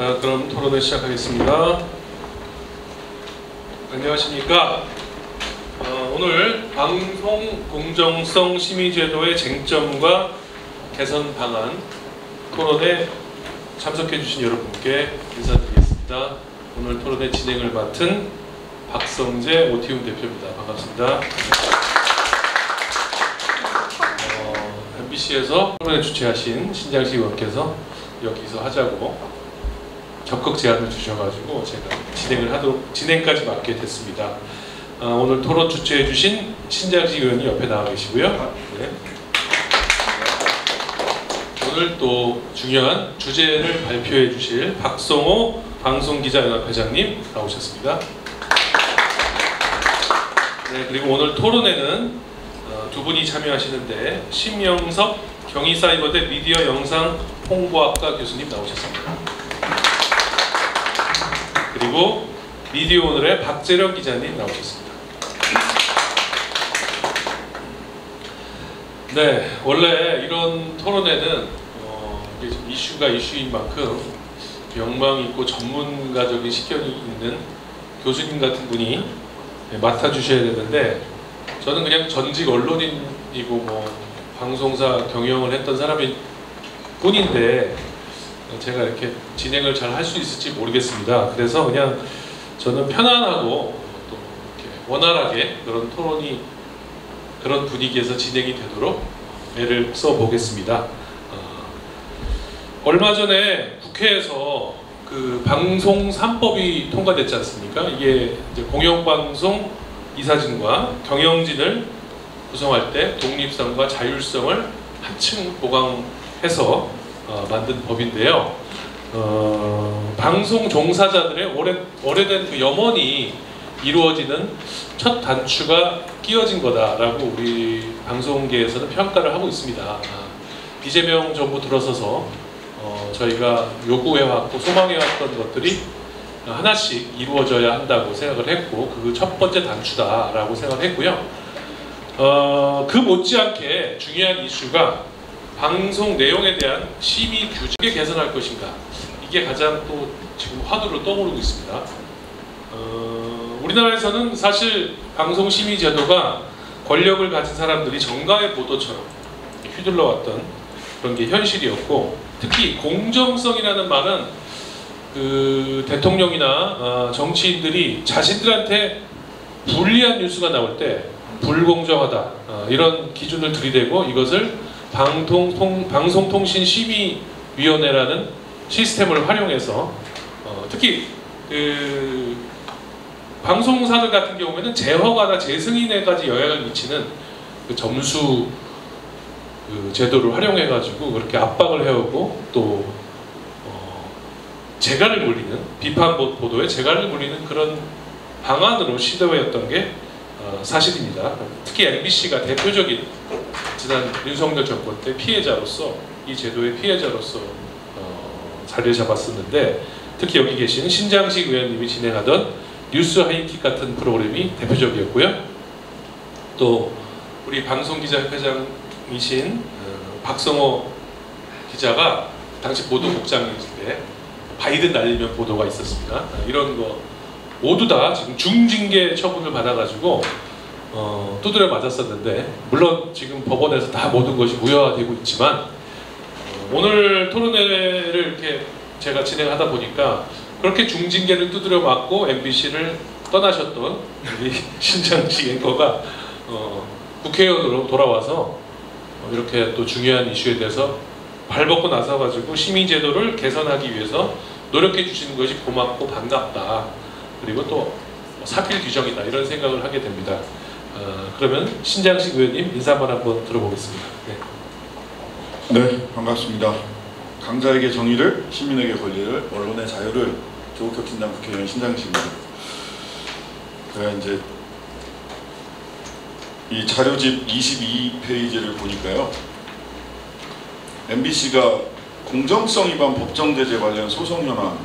그럼 토론을 시작하겠습니다. 안녕하십니까. 오늘 방송 공정성 심의제도의 쟁점과 개선 방안 토론에 참석해 주신 여러분께 인사드리겠습니다. 오늘 토론의 진행을 맡은 박성재 오티움 대표입니다. 반갑습니다. MBC에서 토론회 주최하신 신장식 의원께서 여기서 하자고 적극 제안을 주셔가지고 제가 진행까지 맡게 됐습니다. 오늘 토론 주최해 주신 신장식 의원이 옆에 나와 계시고요. 네. 오늘 또 중요한 주제를 발표해 주실 박성호 방송기자연합 회장님 나오셨습니다. 네, 그리고 오늘 토론에는 두 분이 참여하시는데 심영섭 경희사이버대 미디어 영상 홍보학과 교수님 나오셨습니다. 그리고 미디어오늘의 박재령 기자님 나오셨습니다. 네, 원래 이런 토론회는 이슈가 이슈인 만큼 영망 있고 전문가적인 식견이 있는 교수님 같은 분이 맡아주셔야 되는데, 저는 그냥 전직 언론인이고 뭐 방송사 경영을 했던 사람일 뿐인데 제가 이렇게 진행을 잘 할 수 있을지 모르겠습니다. 그래서 그냥 저는 편안하고 또 이렇게 원활하게 그런 분위기에서 진행이 되도록 애를 써보겠습니다. 얼마 전에 국회에서 그 방송 3법이 통과됐지 않습니까? 이게 이제 공영방송 이사진과 경영진을 구성할 때 독립성과 자율성을 한층 보강해서 만든 법인데요. 방송 종사자들의 오래된 그 염원이 이루어지는 첫 단추가 끼워진 거다라고 우리 방송계에서는 평가를 하고 있습니다. 이재명 정부 들어서서 저희가 요구해왔고 소망해왔던 것들이 하나씩 이루어져야 한다고 생각을 했고, 그 첫 번째 단추다라고 생각을 했고요. 그 못지않게 중요한 이슈가 방송 내용에 대한 심의 규칙을 개선할 것인가, 이게 가장 또 지금 화두로 떠오르고 있습니다. 우리나라에서는 사실 방송 심의 제도가 권력을 가진 사람들이 정가의 보도처럼 휘둘러왔던 그런 게 현실이었고, 특히 공정성이라는 말은 그 대통령이나 정치인들이 자신들한테 불리한 뉴스가 나올 때 불공정하다, 이런 기준을 들이대고 이것을 방송통신심의위원회라는 시스템을 활용해서 특히 그 방송사들 같은 경우에는 재허가나 재승인에까지 영향을 미치는 그 점수 그 제도를 활용해 가지고 그렇게 압박을 해오고, 또 재갈을 물리는, 비판 보도에 재갈을 물리는 그런 방안으로 시도했던 게 사실입니다. 특히 MBC가 대표적인 지난 윤석열 정권 때 피해자로서, 이 제도의 피해자로서 자리를 잡았었는데, 특히 여기 계신 신장식 의원님이 진행하던 뉴스 하이킥 같은 프로그램이 대표적이었고요. 또 우리 방송기자협회장이신 박성호 기자가 당시 보도국장일 때 바이든 날리면 보도가 있었습니다. 이런 거 모두 다 지금 중징계 처분을 받아가지고 두드려 맞았었는데, 물론 지금 법원에서 다 모든 것이 무효화되고 있지만 오늘 토론회를 이렇게 제가 진행하다 보니까 그렇게 중징계를 두드려 맞고 MBC를 떠나셨던 우리 신장식 앵커가 국회의원으로 돌아와서 이렇게 또 중요한 이슈에 대해서 발벗고 나서가지고 심의제도를 개선하기 위해서 노력해 주시는 것이 고맙고 반갑다, 그리고 또 사필 규정이다, 이런 생각을 하게 됩니다. 그러면 신장식 의원님 인사만 한번 들어보겠습니다. 네, 반갑습니다. 강자에게 정의를, 시민에게 권리를, 언론의 자유를 조국혁신당 국회의원 신장식입니다. 제가 이제 이 자료집 22페이지를 보니까요, MBC가 공정성 위반 법정 제재 관련 소송 현황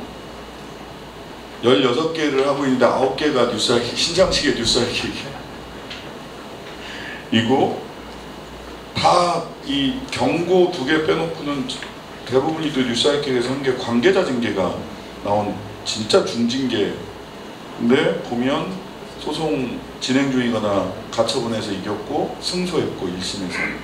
16개를 하고 있는데 9개가 뉴스하이킥, 신장식의 뉴스하이킥이고, 다 이 경고 2개 빼놓고는 대부분이 또 뉴스하이킥에서 한 게 관계자 징계가 나온 진짜 중징계. 근데 보면 소송 진행 중이거나 가처분해서 이겼고 승소했고 1심에서.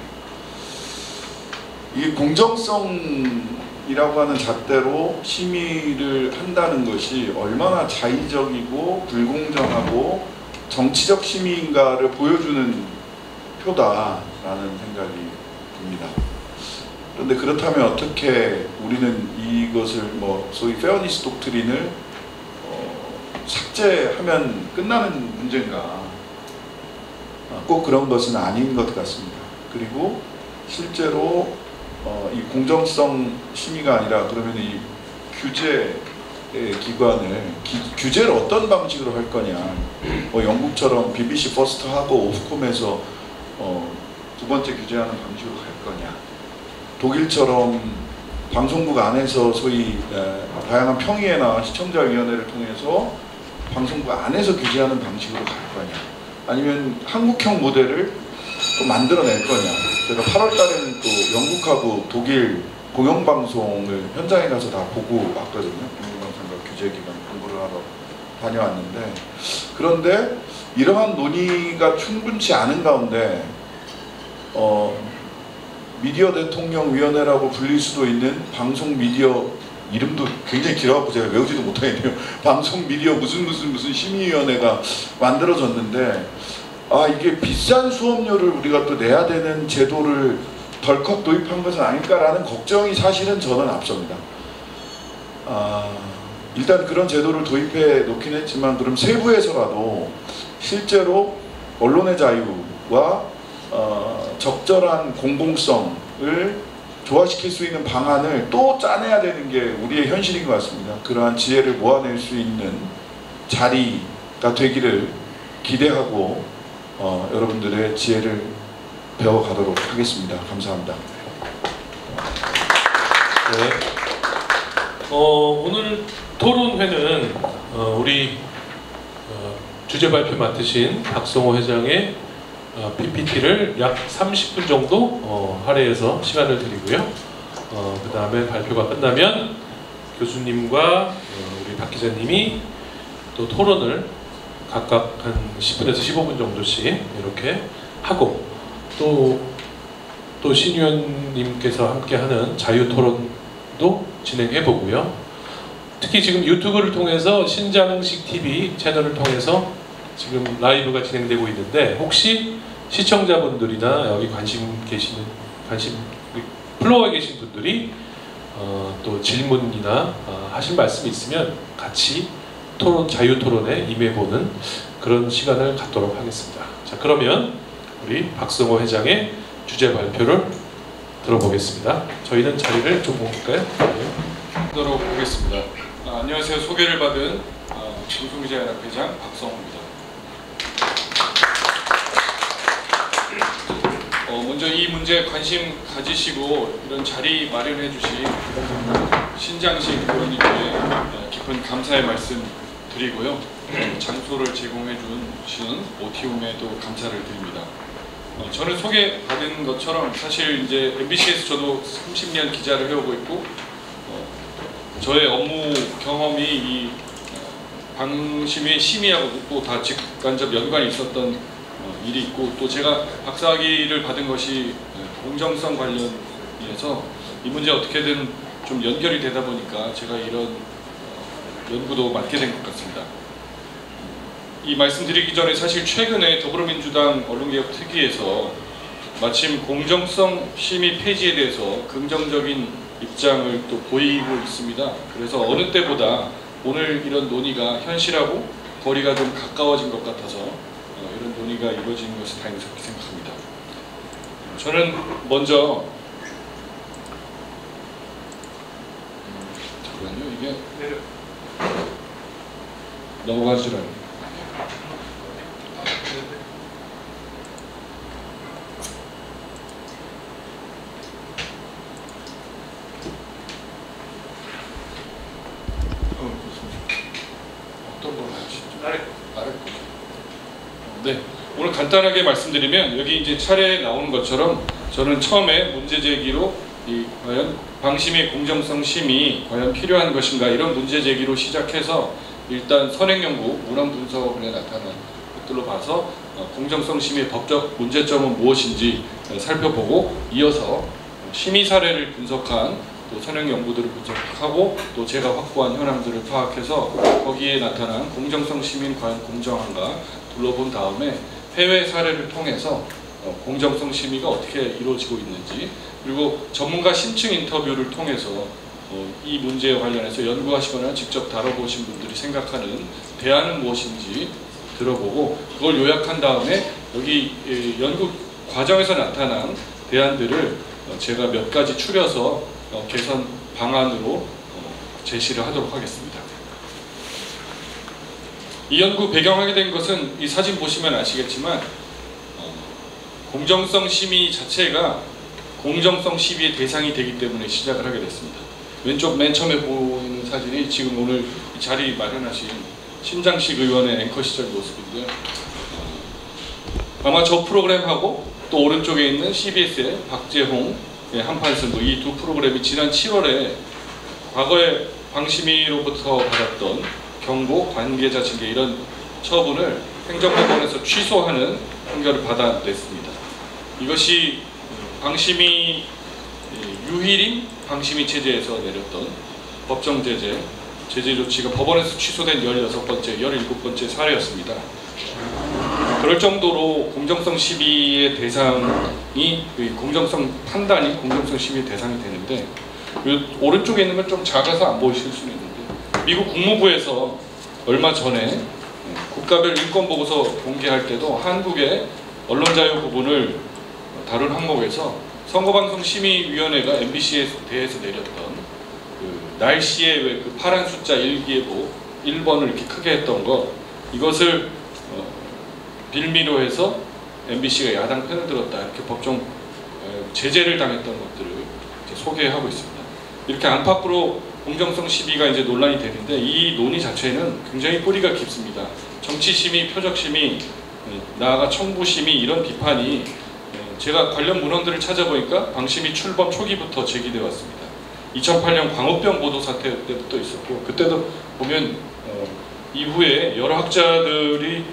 이게 공정성이라고 하는 잣대로 심의를 한다는 것이 얼마나 자의적이고 불공정하고 정치적 심의인가를 보여주는 표다라는 생각이 듭니다. 그런데 그렇다면 어떻게 우리는 이것을 뭐 소위 페어니스 독트린을 삭제하면 끝나는 문제인가? 꼭 그런 것은 아닌 것 같습니다. 그리고 실제로 이 공정성 심의가 아니라 그러면 이 규제 기관을 규제를 어떤 방식으로 할 거냐? 영국처럼 BBC 퍼스트하고 오프콤에서 두 번째 규제하는 방식으로 갈 거냐? 독일처럼 방송국 안에서 소위 다양한 평의회나 시청자위원회를 통해서 방송국 안에서 규제하는 방식으로 갈 거냐? 아니면 한국형 모델을 또 만들어낼 거냐? 제가 8월 달에는 또 영국하고 독일 공영방송을 현장에 가서 다 보고 왔거든요. 공영방송과 규제기관 공부를 하러 다녀왔는데, 그런데 이러한 논의가 충분치 않은 가운데 미디어 대통령위원회라고 불릴 수도 있는 방송 미디어, 이름도 굉장히 길어갖고 제가 외우지도 못하겠네요. 방송 미디어 무슨 심의위원회가 만들어졌는데, 이게 비싼 수업료를 우리가 또 내야 되는 제도를 덜컥 도입한 것은 아닐까라는 걱정이 사실은 저는 앞섭니다. 일단 그런 제도를 도입해 놓긴 했지만, 그럼 세부에서라도 실제로 언론의 자유와 적절한 공공성을 조화시킬 수 있는 방안을 또 짜내야 되는 게 우리의 현실인 것 같습니다. 그러한 지혜를 모아낼 수 있는 자리가 되기를 기대하고 여러분들의 지혜를 배워가도록 하겠습니다. 감사합니다. 네. 오늘 토론회는 우리 주제 발표 맡으신 박성호 회장의 PPT를 약 30분 정도 할애해서 시간을 드리고요. 그 다음에 발표가 끝나면 교수님과 우리 박 기자님이 또 토론을 각각 한 10분에서 15분 정도씩 이렇게 하고, 또 신 의원님께서 함께하는 자유토론도 진행해 보고요. 특히 지금 유튜브를 통해서 신장식 TV 채널을 통해서 지금 라이브가 진행되고 있는데, 혹시 시청자분들이나 여기 플로어에 계신 분들이 또 질문이나 하실 말씀이 있으면 같이 자유 토론에 임해보는 그런 시간을 갖도록 하겠습니다. 자, 그러면 우리 박성호 회장의 주제 발표를 들어보겠습니다. 저희는 자리를 좀 옮길까요? 하도록 하겠습니다. 안녕하세요. 소개를 받은 방송기자연합 회장 박성호입니다. 먼저 이 문제에 관심 가지시고 이런 자리 마련해 주신 신장식 의원님께 깊은 감사의 말씀 드리고요. 장소를 제공해 주신 오티움에도 감사를 드립니다. 저는 소개받은 것처럼 사실 이제 MBC에서 저도 30년 기자를 해오고 있고, 저의 업무 경험이 이 방심위 심의하고 또 다 직간접 연관이 있었던 일이 있고, 또 제가 박사학위를 받은 것이 공정성 관련이어서 이 문제 어떻게든 좀 연결이 되다 보니까 제가 이런 연구도 맡게 된 것 같습니다. 이 말씀드리기 전에 사실 최근에 더불어민주당 언론개혁 특위에서 마침 공정성 심의 폐지에 대해서 긍정적인 입장을 또 보이고 있습니다. 그래서 어느 때보다 오늘 이런 논의가 현실하고 거리가 좀 가까워진 것 같아서 이런 논의가 이루어지는 것을 다행스럽게 생각합니다. 저는 먼저 잠깐만요. 이게 넘어가질 않아요. 어떤 걸 하시죠? 네, 오늘 간단하게 말씀드리면, 여기 이제 차례에 나오는 것처럼 저는 처음에 문제 제기로 이 과연 방심의 공정성 심의 과연 필요한 것인가 이런 문제 제기로 시작해서 일단 선행연구 문헌 분석에 나타난 것들로 봐서 공정성 심의의 법적 문제점은 무엇인지 살펴보고 이어서 심의 사례를 분석한 또 선행 연구들을 분석하고 또 제가 확보한 현황들을 파악해서 거기에 나타난 공정성 심의는 과연 공정한가 둘러본 다음에 해외 사례를 통해서 공정성 심의가 어떻게 이루어지고 있는지 그리고 전문가 심층 인터뷰를 통해서 이 문제에 관련해서 연구하시거나 직접 다뤄보신 분들이 생각하는 대안은 무엇인지 들어보고 그걸 요약한 다음에 여기 연구 과정에서 나타난 대안들을 제가 몇 가지 추려서 개선 방안으로 제시를 하도록 하겠습니다. 이 연구 배경하게 된 것은 이 사진 보시면 아시겠지만 공정성 심의 자체가 공정성 시비의 대상이 되기 때문에 시작을 하게 됐습니다. 왼쪽 맨 처음에 보이는 사진이 지금 오늘 이 자리 마련하신 신장식 의원의 앵커 시절 모습인데요. 아마 저 프로그램하고 또 오른쪽에 있는 CBS의 박재홍 한판 승부 이 두 프로그램이 지난 7월에 과거에 방심위로부터 받았던 경고, 관계자 징계 이런 처분을 행정법원에서 취소하는 판결을 받아냈습니다. 이것이 방심위 유일인 방심위 체제에서 내렸던 법정 제재 조치가 법원에서 취소된 16번째, 17번째 사례였습니다. 그럴 정도로 공정성 시비의 대상이 공정성 판단이 공정성 시비의 대상이 되는데 오른쪽에 있는 건 좀 작아서 안 보이실 수는 있는데 미국 국무부에서 얼마 전에 국가별 인권보고서 공개할 때도 한국의 언론자유 부분을 다룬 항목에서 선거방송심의위원회가 MBC에 대해서 내렸던 그 날씨의 왜 그 파란 숫자 일기예보 1번을 이렇게 크게 했던 것 이것을 빌미로 해서 MBC가 야당 편을 들었다 이렇게 법정 제재를 당했던 것들을 소개하고 있습니다. 이렇게 안팎으로 공정성 시비가 이제 논란이 되는데 이 논의 자체는 굉장히 뿌리가 깊습니다. 정치심의, 표적심의, 나아가 청부심의 이런 비판이 제가 관련 문헌들을 찾아보니까 방심위 출범 초기부터 제기되어 왔습니다. 2008년 광우병 보도 사태 때부터 있었고 그때도 보면 이후에 여러 학자들이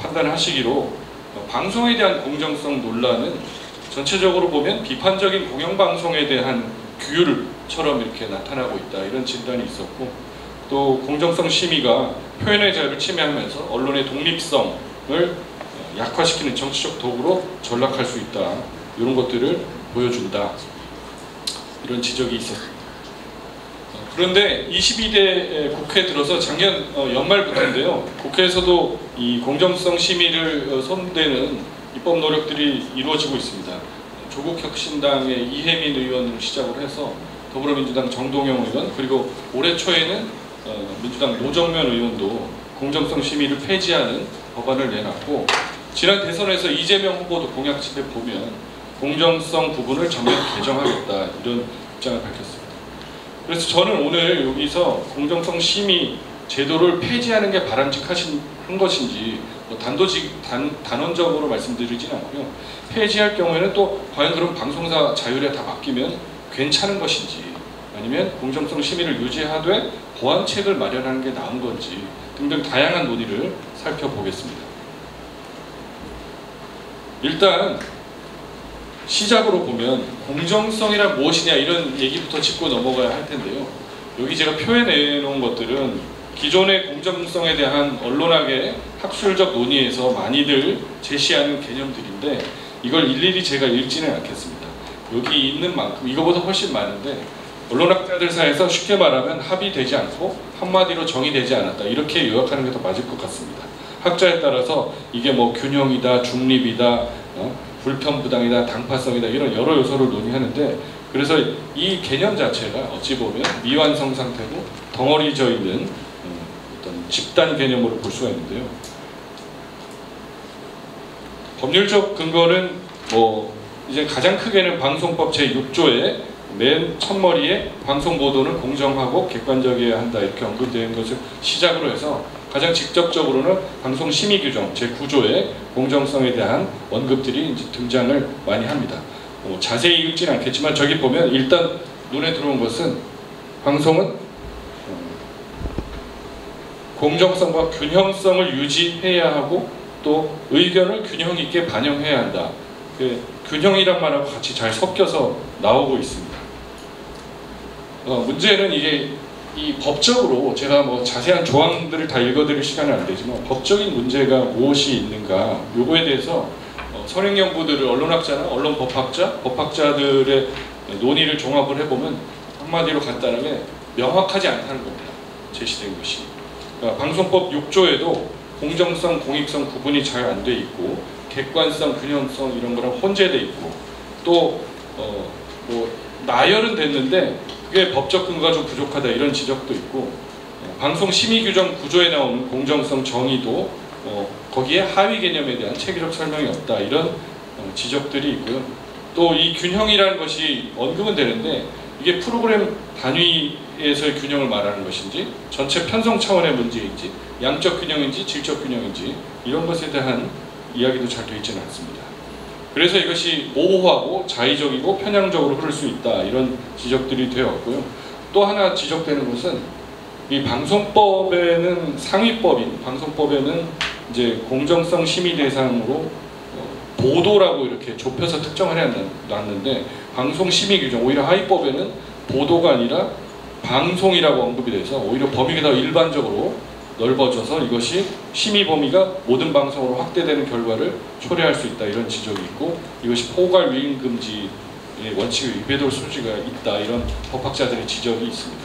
판단하시기로 방송에 대한 공정성 논란은 전체적으로 보면 비판적인 공영방송에 대한 규율처럼 이렇게 나타나고 있다 이런 진단이 있었고 또 공정성 심의가 표현의 자유를 침해하면서 언론의 독립성을 약화시키는 정치적 도구로 전락할 수 있다 이런 것들을 보여준다 이런 지적이 있었습니다. 그런데 22대 국회 들어서 작년 연말부터인데요. 국회에서도 이 공정성 심의를 손대는 입법 노력들이 이루어지고 있습니다. 조국혁신당의 이혜민 의원으로 시작을 해서 더불어민주당 정동영 의원 그리고 올해 초에는 민주당 노정면 의원도 공정성 심의를 폐지하는 법안을 내놨고 지난 대선에서 이재명 후보도 공약집에 보면 공정성 부분을 전면 개정하겠다 이런 입장을 밝혔습니다. 그래서 저는 오늘 여기서 공정성 심의 제도를 폐지하는 게 바람직한 것인지 단언적으로 말씀드리진 않고요. 폐지할 경우에는 또 과연 그런 방송사 자율에 다 맡기면 괜찮은 것인지 아니면 공정성 심의를 유지하되 보완책을 마련하는 게 나은 건지 등등 다양한 논의를 살펴보겠습니다. 일단 시작으로 보면 공정성이란 무엇이냐 이런 얘기부터 짚고 넘어가야 할 텐데요. 여기 제가 표현해 놓은 것들은 기존의 공정성에 대한 언론학의 학술적 논의에서 많이들 제시하는 개념들인데 이걸 일일이 제가 읽지는 않겠습니다. 여기 있는 만큼 이거보다 훨씬 많은데 언론학자들 사이에서 쉽게 말하면 합의되지 않고 한마디로 정의되지 않았다 이렇게 요약하는 게 더 맞을 것 같습니다. 학자에 따라서 이게 뭐 균형이다, 중립이다, 불편부당이다, 당파성이다 이런 여러 요소를 논의하는데 그래서 이 개념 자체가 어찌 보면 미완성 상태고 덩어리져 있는 어떤 집단 개념으로 볼 수가 있는데요. 법률적 근거는 뭐 이제 가장 크게는 방송법 제6조의 맨 첫머리에 방송 보도는 공정하고 객관적이어야 한다 이렇게 언급된 것을 시작으로 해서 가장 직접적으로는 방송 심의 규정 제9조의 공정성에 대한 언급들이 이제 등장을 많이 합니다. 자세히 읽지는 않겠지만 저기 보면 일단 눈에 들어온 것은 방송은 공정성과 균형성을 유지해야 하고 또 의견을 균형 있게 반영해야 한다. 그 균형이란 말하고 같이 잘 섞여서 나오고 있습니다. 문제는 이게 이 법적으로 제가 뭐 자세한 조항들을 다 읽어드릴 시간은 안 되지만 법적인 문제가 무엇이 있는가 요거에 대해서 선행연구들을 언론학자나 언론법학자, 법학자들의 논의를 종합을 해보면 한마디로 간단하게 명확하지 않다는 겁니다. 제시된 것이. 그러니까 방송법 6조에도 공정성, 공익성 구분이 잘 안 돼 있고 객관성, 균형성 이런 거랑 혼재돼 있고 또 뭐 나열은 됐는데 그게 법적 근거가 좀 부족하다 이런 지적도 있고 방송 심의 규정 구조에 나오는 공정성 정의도 거기에 하위 개념에 대한 체계적 설명이 없다 이런 지적들이 있고요. 또 이 균형이라는 것이 언급은 되는데 이게 프로그램 단위에서의 균형을 말하는 것인지 전체 편성 차원의 문제인지 양적 균형인지 질적 균형인지 이런 것에 대한 이야기도 잘 되어 있지는 않습니다. 그래서 이것이 모호하고 자의적이고 편향적으로 흐를 수 있다 이런 지적들이 되었고요. 또 하나 지적되는 것은 이 방송법에는 상위법인 방송법에는 이제 공정성 심의 대상으로 보도라고 이렇게 좁혀서 특정을 해놨는데 방송 심의 규정 오히려 하위법에는 보도가 아니라 방송이라고 언급이 돼서 오히려 범위가 더 일반적으로 넓어져서 이것이 심의 범위가 모든 방송으로 확대되는 결과를 초래할 수 있다 이런 지적이 있고 이것이 포괄 유인 금지의 원칙에 위배될 소지가 있다 이런 법학자들의 지적이 있습니다.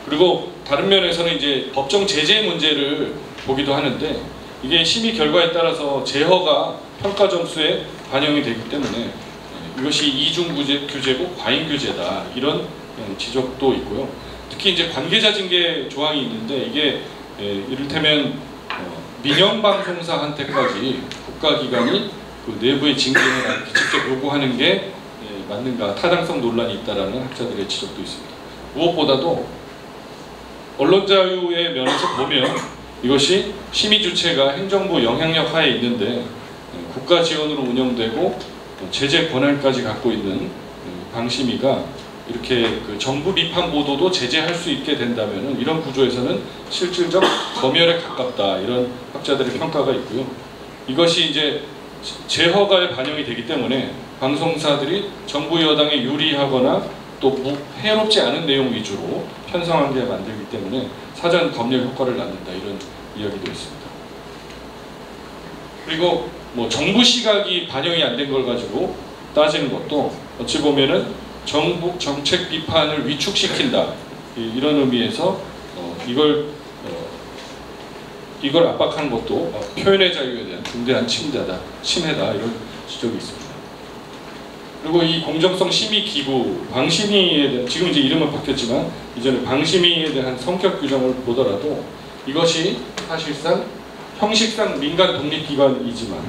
그리고 다른 면에서는 이제 법정 제재 문제를 보기도 하는데 이게 심의 결과에 따라서 제허가 평가 점수에 반영이 되기 때문에 이것이 이중 규제고 과잉 규제다 이런 지적도 있고요. 특히 이제 관계자 징계 조항이 있는데 이게 이를테면 민영 방송사한테까지 국가기관이 그 내부의 징계를 직접 요구하는 게 맞는가 타당성 논란이 있다라는 학자들의 지적도 있습니다. 무엇보다도 언론 자유의 면에서 보면 이것이 심의 주체가 행정부 영향력 하에 있는데 국가 지원으로 운영되고 제재 권한까지 갖고 있는 방심위가 이렇게 그 정부 비판 보도도 제재할 수 있게 된다면 이런 구조에서는 실질적 검열에 가깝다 이런 학자들의 평가가 있고요. 이것이 이제 제허가에 반영이 되기 때문에 방송사들이 정부 여당에 유리하거나 또 해롭지 않은 내용 위주로 편성하게 만들기 때문에 사전 검열 효과를 낳는다 이런 이야기도 있습니다. 그리고 뭐 정부 시각이 반영이 안 된 걸 가지고 따지는 것도 어찌 보면은 정부 정책 비판을 위축시킨다 이런 의미에서 이걸 압박하는 것도 표현의 자유에 대한 중대한 침해다 이런 지적이 있습니다. 그리고 이 공정성 심의 기구 방심위에 대한 지금 이제 이름은 바뀌었지만 이전에 방심위에 대한 성격 규정을 보더라도 이것이 사실상 형식상 민간 독립기관이지만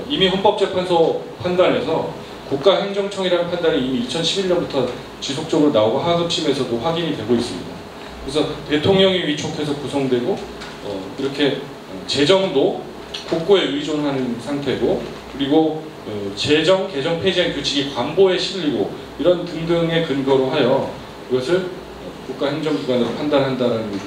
이미 헌법재판소 판단에서 국가행정청이라는 판단이 이미 2011년부터 지속적으로 나오고 하급심에서도 확인이 되고 있습니다. 그래서 대통령이 위촉해서 구성되고 이렇게 재정도 국고에 의존하는 상태고 그리고 재정, 개정 폐지한 규칙이 관보에 실리고 이런 등등의 근거로 하여 이것을 국가행정기관으로 판단한다는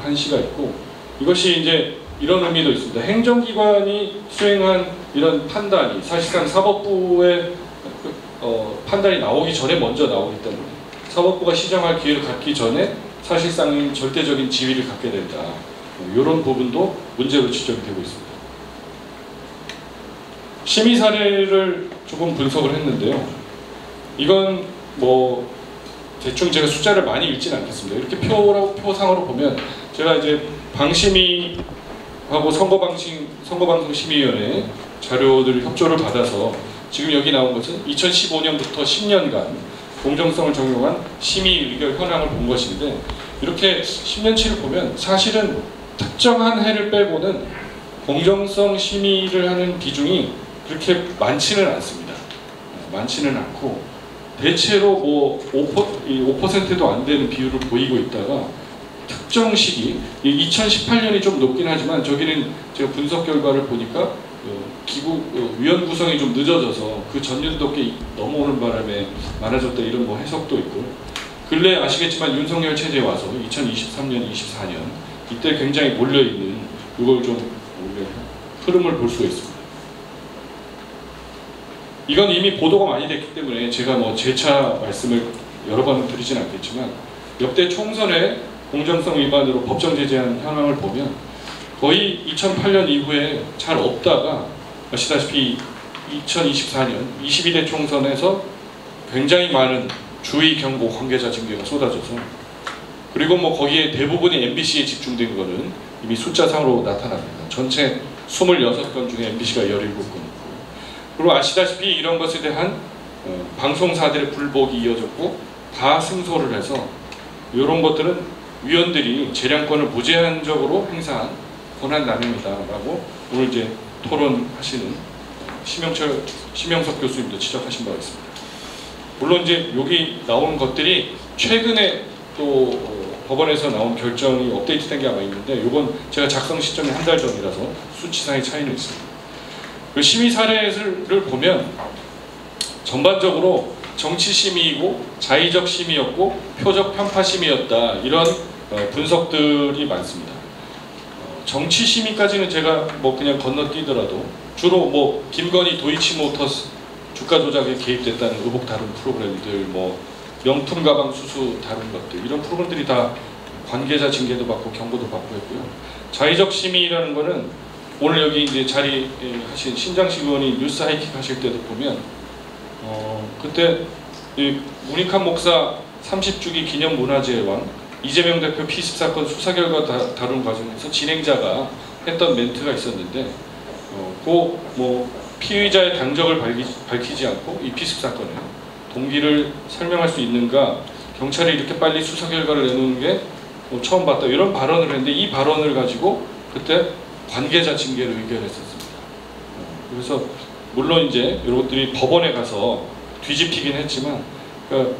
판시가 있고 이것이 이제 이런 의미도 있습니다. 행정기관이 수행한 이런 판단이 사실상 사법부의 판단이 나오기 전에 먼저 나오기 때문에 사법부가 시정할 기회를 갖기 전에 사실상 절대적인 지위를 갖게 된다. 이런 부분도 문제로 지적이 되고 있습니다. 심의 사례를 조금 분석을 했는데요. 이건 뭐 대충 제가 숫자를 많이 읽지는 않겠습니다. 이렇게 표상으로 보면 제가 이제 방심위하고 선거방송심의위원회 자료들 협조를 받아서 지금 여기 나온 것은 2015년부터 10년간 공정성을 적용한 심의 의결 현황을 본 것인데 이렇게 10년치를 보면 사실은 특정한 해를 빼고는 공정성 심의를 하는 비중이 그렇게 많지는 않습니다. 많지는 않고 대체로 뭐 5%도 안 되는 비율을 보이고 있다가 특정 시기 2018년이 좀 높긴 하지만 저기는 제가 분석 결과를 보니까 위원 구성이 좀 늦어져서 그 전년도께 넘어오는 바람에 많아졌다 이런 뭐 해석도 있고, 근래 아시겠지만 윤석열 체제에 와서 2023년, 24년 이때 굉장히 몰려있는 이걸 좀 흐름을 볼 수가 있습니다. 이건 이미 보도가 많이 됐기 때문에 제가 뭐 재차 말씀을 여러 번 드리진 않겠지만, 역대 총선의 공정성 위반으로 법정 제재한 현황을 보면 거의 2008년 이후에 잘 없다가 아시다시피 2024년 22대 총선에서 굉장히 많은 주의 경고 관계자 징계가 쏟아져서, 그리고 뭐 거기에 대부분이 MBC에 집중된 거는 이미 숫자상으로 나타납니다. 전체 26건 중에 MBC가 17건 있고, 그리고 아시다시피 이런 것에 대한 방송사들의 불복이 이어졌고 다 승소를 해서 이런 것들은 위원들이 재량권을 무제한적으로 행사한 권한 남용이다라고 오늘 이제 토론하시는 심영석 교수님도 지적하신 바가 있습니다. 물론 이제 여기 나온 것들이 최근에 또 법원에서 나온 결정이 업데이트된 게 아마 있는데, 이건 제가 작성 시점이 한 달 전이라서 수치상의 차이는 있습니다. 그 심의 사례를 보면 전반적으로 정치 심의이고 자의적 심의였고 표적 편파 심의였다, 이런 분석들이 많습니다. 정치 심의까지는 제가 뭐 그냥 건너뛰더라도 주로 뭐 김건희 도이치모터스 주가 조작에 개입됐다는 의혹 다룬 프로그램들, 뭐 명품 가방 수수 다룬 것들, 이런 프로그램들이 다 관계자 징계도 받고 경고도 받고 했고요. 자의적 심의라는 거는 오늘 여기 이제 자리하신 신장식 의원이 뉴스 하이킥 하실 때도 보면 그때 문익환 목사 30주기 기념 문화재의 왕 이재명 대표 피습 사건 수사 결과 다룬 과정에서 진행자가 했던 멘트가 있었는데, 뭐 피의자의 당적을 밝히지 않고 이 피습 사건의 동기를 설명할 수 있는가, 경찰이 이렇게 빨리 수사 결과를 내놓는 게 처음 봤다, 이런 발언을 했는데, 이 발언을 가지고 그때 관계자 징계를 의결했었습니다. 그래서 물론 이제 이런 것들이 법원에 가서 뒤집히긴 했지만, 그러니까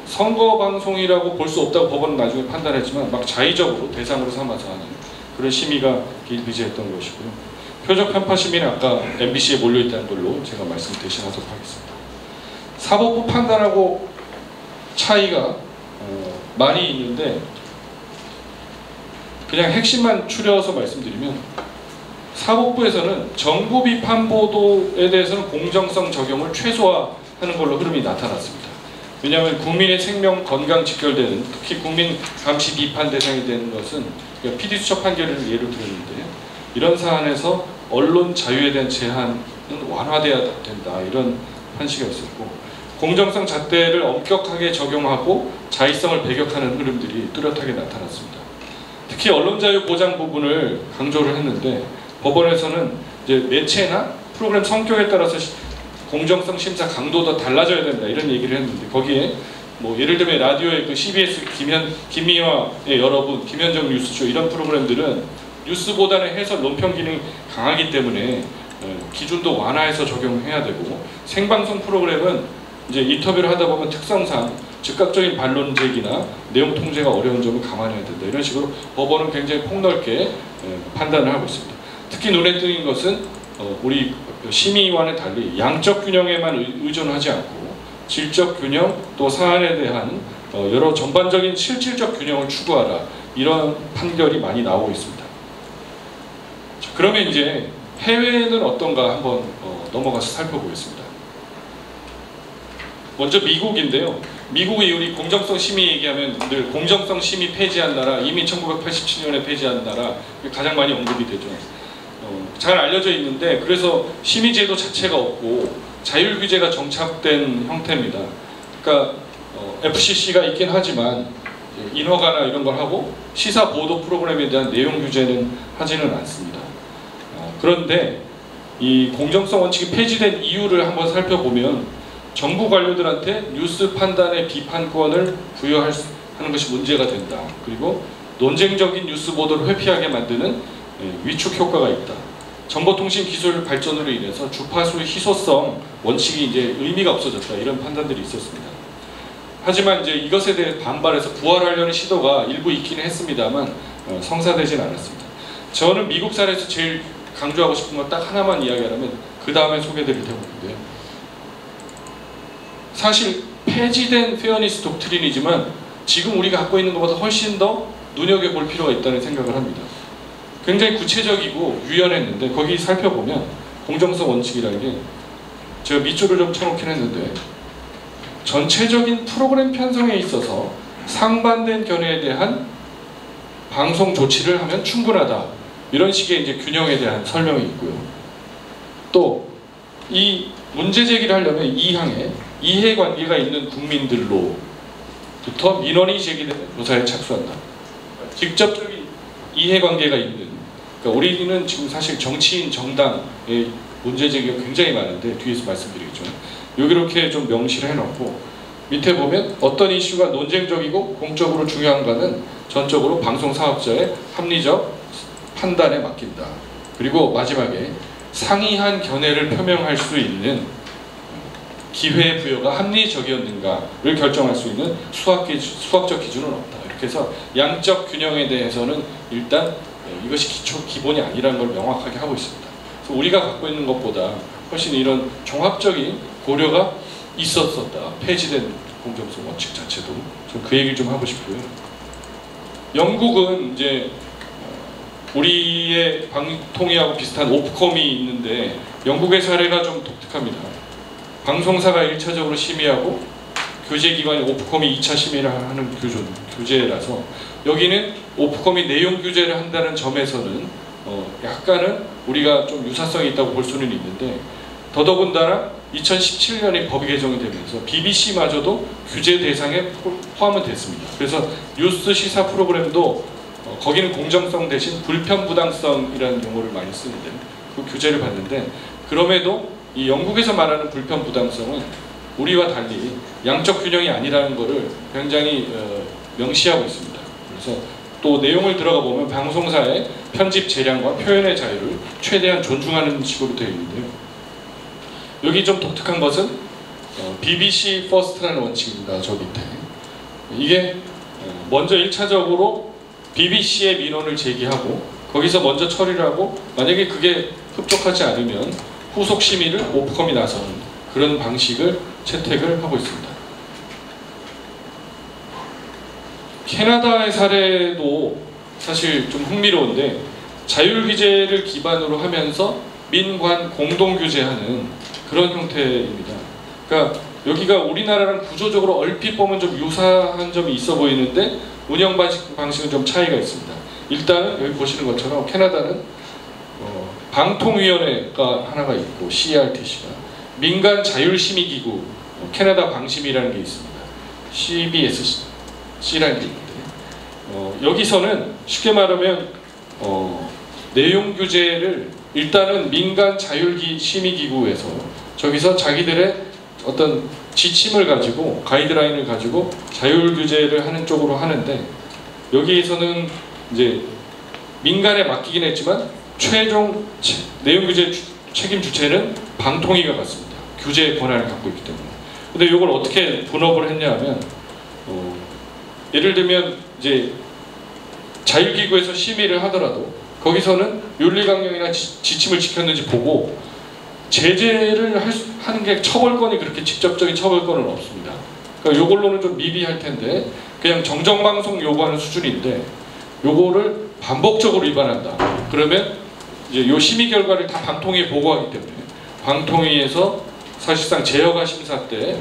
선거 방송이라고 볼 수 없다고 법원은 나중에 판단했지만 막 자의적으로 대상으로 삼아서 하는 그런 심의가 비제했던 것이고요. 표적 편파 심의는 아까 MBC에 몰려있다는 걸로 제가 말씀 대신하도록 하겠습니다. 사법부 판단하고 차이가 많이 있는데, 그냥 핵심만 추려서 말씀드리면, 사법부에서는 정부 비판 보도에 대해서는 공정성 적용을 최소화하는 걸로 흐름이 나타났습니다. 왜냐하면 국민의 생명, 건강 직결되는, 특히 국민 감시 비판 대상이 되는 것은 PD수첩 판결을 예로 들었는데, 이런 사안에서 언론 자유에 대한 제한은 완화돼야 된다, 이런 판시가 있었고, 공정성 잣대를 엄격하게 적용하고 자의성을 배격하는 흐름들이 뚜렷하게 나타났습니다. 특히 언론 자유 보장 부분을 강조를 했는데, 법원에서는 이제 매체나 프로그램 성격에 따라서 공정성 심사 강도도 달라져야 된다, 이런 얘기를 했는데, 거기에 뭐 예를 들면 라디오의 그 CBS 김미화의 여러분, 김현정 뉴스쇼, 이런 프로그램들은 뉴스보다는 해설 논평 기능이 강하기 때문에 기준도 완화해서 적용해야 되고, 생방송 프로그램은 이제 인터뷰를 하다 보면 특성상 즉각적인 반론 제기나 내용 통제가 어려운 점을 감안해야 된다, 이런 식으로 법원은 굉장히 폭넓게 판단을 하고 있습니다. 특히 눈에 띄는 것은 우리 심의와는 달리 양적 균형에만 의존하지 않고 질적 균형, 또 사안에 대한 여러 전반적인 실질적 균형을 추구하라, 이런 판결이 많이 나오고 있습니다. 자, 그러면 이제 해외는 어떤가 한번 넘어가서 살펴보겠습니다. 먼저 미국인데요. 미국이 우리 공정성 심의 얘기하면 늘 공정성 심의 폐지한 나라, 이미 1987년에 폐지한 나라 가장 많이 언급이 되죠. 잘 알려져 있는데, 그래서 심의제도 자체가 없고 자율 규제가 정착된 형태입니다. 그러니까 FCC가 있긴 하지만 인허가나 이런 걸 하고 시사 보도 프로그램에 대한 내용 규제는 하지는 않습니다. 그런데 이 공정성 원칙이 폐지된 이유를 한번 살펴보면, 정부 관료들한테 뉴스 판단의 비판권을 부여하는 것이 문제가 된다. 그리고 논쟁적인 뉴스 보도를 회피하게 만드는 위축 효과가 있다. 정보통신 기술 발전으로 인해서 주파수의 희소성 원칙이 이제 의미가 없어졌다, 이런 판단들이 있었습니다. 하지만 이제 이것에 대해 반발해서 부활하려는 시도가 일부 있기는 했습니다만 성사되진 않았습니다. 저는 미국 사례에서 제일 강조하고 싶은 건 딱 하나만 이야기하면 그 다음에 소개드릴 테고요. 사실 폐지된 페어니스 독트린이지만 지금 우리가 갖고 있는 것보다 훨씬 더 눈여겨볼 필요가 있다는 생각을 합니다. 굉장히 구체적이고 유연했는데 거기 살펴보면 공정성 원칙이라는 게 제가 밑줄을 좀 쳐놓긴 했는데 전체적인 프로그램 편성에 있어서 상반된 견해에 대한 방송 조치를 하면 충분하다. 이런 식의 이제 균형에 대한 설명이 있고요. 또 이 문제 제기를 하려면 2항에 이해관계가 있는 국민들로부터 민원이 제기되는 조사에 착수한다. 직접적인 이해관계가 있는, 그러니까 우리는 지금 사실 정치인 정당의 문제 제기가 굉장히 많은데 뒤에서 말씀드리겠죠. 이렇게 좀 명시를 해놓고 밑에 보면 어떤 이슈가 논쟁적이고 공적으로 중요한가는 전적으로 방송 사업자의 합리적 판단에 맡긴다. 그리고 마지막에 상이한 견해를 표명할 수 있는 기회 부여가 합리적이었는가를 결정할 수 있는 수학적 기준은 없다. 이렇게 해서 양적 균형에 대해서는 일단 이것이 기본이 아니라는 걸 명확하게 하고 있습니다. 그래서 우리가 갖고 있는 것보다 훨씬 이런 종합적인 고려가 있었었다. 폐지된 공정성 원칙 자체도. 좀 그 얘기를 좀 하고 싶고요. 영국은 이제 우리의 방통위하고 비슷한 오프컴이 있는데 영국의 사례가 좀 독특합니다. 방송사가 1차적으로 심의하고 교제기관이 오프컴이 2차 심의를 하는 규제라서 여기는 오프컴이 내용 규제를 한다는 점에서는 약간은 우리가 좀 유사성이 있다고 볼 수는 있는데 더더군다나 2017년에 법이 개정이 되면서 BBC마저도 규제 대상에 포함은 됐습니다. 그래서 뉴스 시사 프로그램도 거기는 공정성 대신 불편부당성이라는 용어를 많이 쓰는데 그 규제를 받는데 그럼에도 이 영국에서 말하는 불편부당성은 우리와 달리 양적 균형이 아니라는 것을 굉장히 명시하고 있습니다. 그래서 또 내용을 들어가 보면 방송사의 편집 재량과 표현의 자유를 최대한 존중하는 식으로 되어 있는데요. 여기 좀 독특한 것은 BBC 퍼스트라는 원칙입니다. 저 밑에. 이게 먼저 1차적으로 BBC의 민원을 제기하고 거기서 먼저 처리를 하고 만약에 그게 흡족하지 않으면 후속 심의를 오프컴이 나서는 그런 방식을 채택을 하고 있습니다. 캐나다의 사례도 사실 좀 흥미로운데 자율 규제를 기반으로 하면서 민관 공동 규제하는 그런 형태입니다. 그러니까 여기가 우리나라랑 구조적으로 얼핏 보면 좀 유사한 점이 있어 보이는데 운영 방식은 좀 차이가 있습니다. 일단은 여기 보시는 것처럼 캐나다는 방통위원회가 하나가 있고 CRTC가 민간 자율심의기구 캐나다 방심이라는 게 있습니다. CBSC라는 게 있는데 여기서는 쉽게 말하면 내용 규제를 일단은 민간 자율심의기구에서 저기서 자기들의 어떤 지침을 가지고 가이드라인을 가지고 자율 규제를 하는 쪽으로 하는데 여기에서는 이제 민간에 맡기긴 했지만 최종 내용 규제 책임 주체는 방통위가 같습니다. 규제 권한을 갖고 있기 때문에. 근데 이걸 어떻게 분업을 했냐면 예를 들면 이제 자율기구에서 심의를 하더라도 거기서는 윤리강령이나 지침을 지켰는지 보고 제재를 하는 게 처벌권이 그렇게 직접적인 처벌권은 없습니다. 그러니까 이걸로는 좀 미비할 텐데 그냥 정정방송 요구하는 수준인데 요거를 반복적으로 위반한다. 그러면 이제 요 심의 결과를 다 방통위에 보고하기 때문에 방통위에서 사실상 제허가 심사 때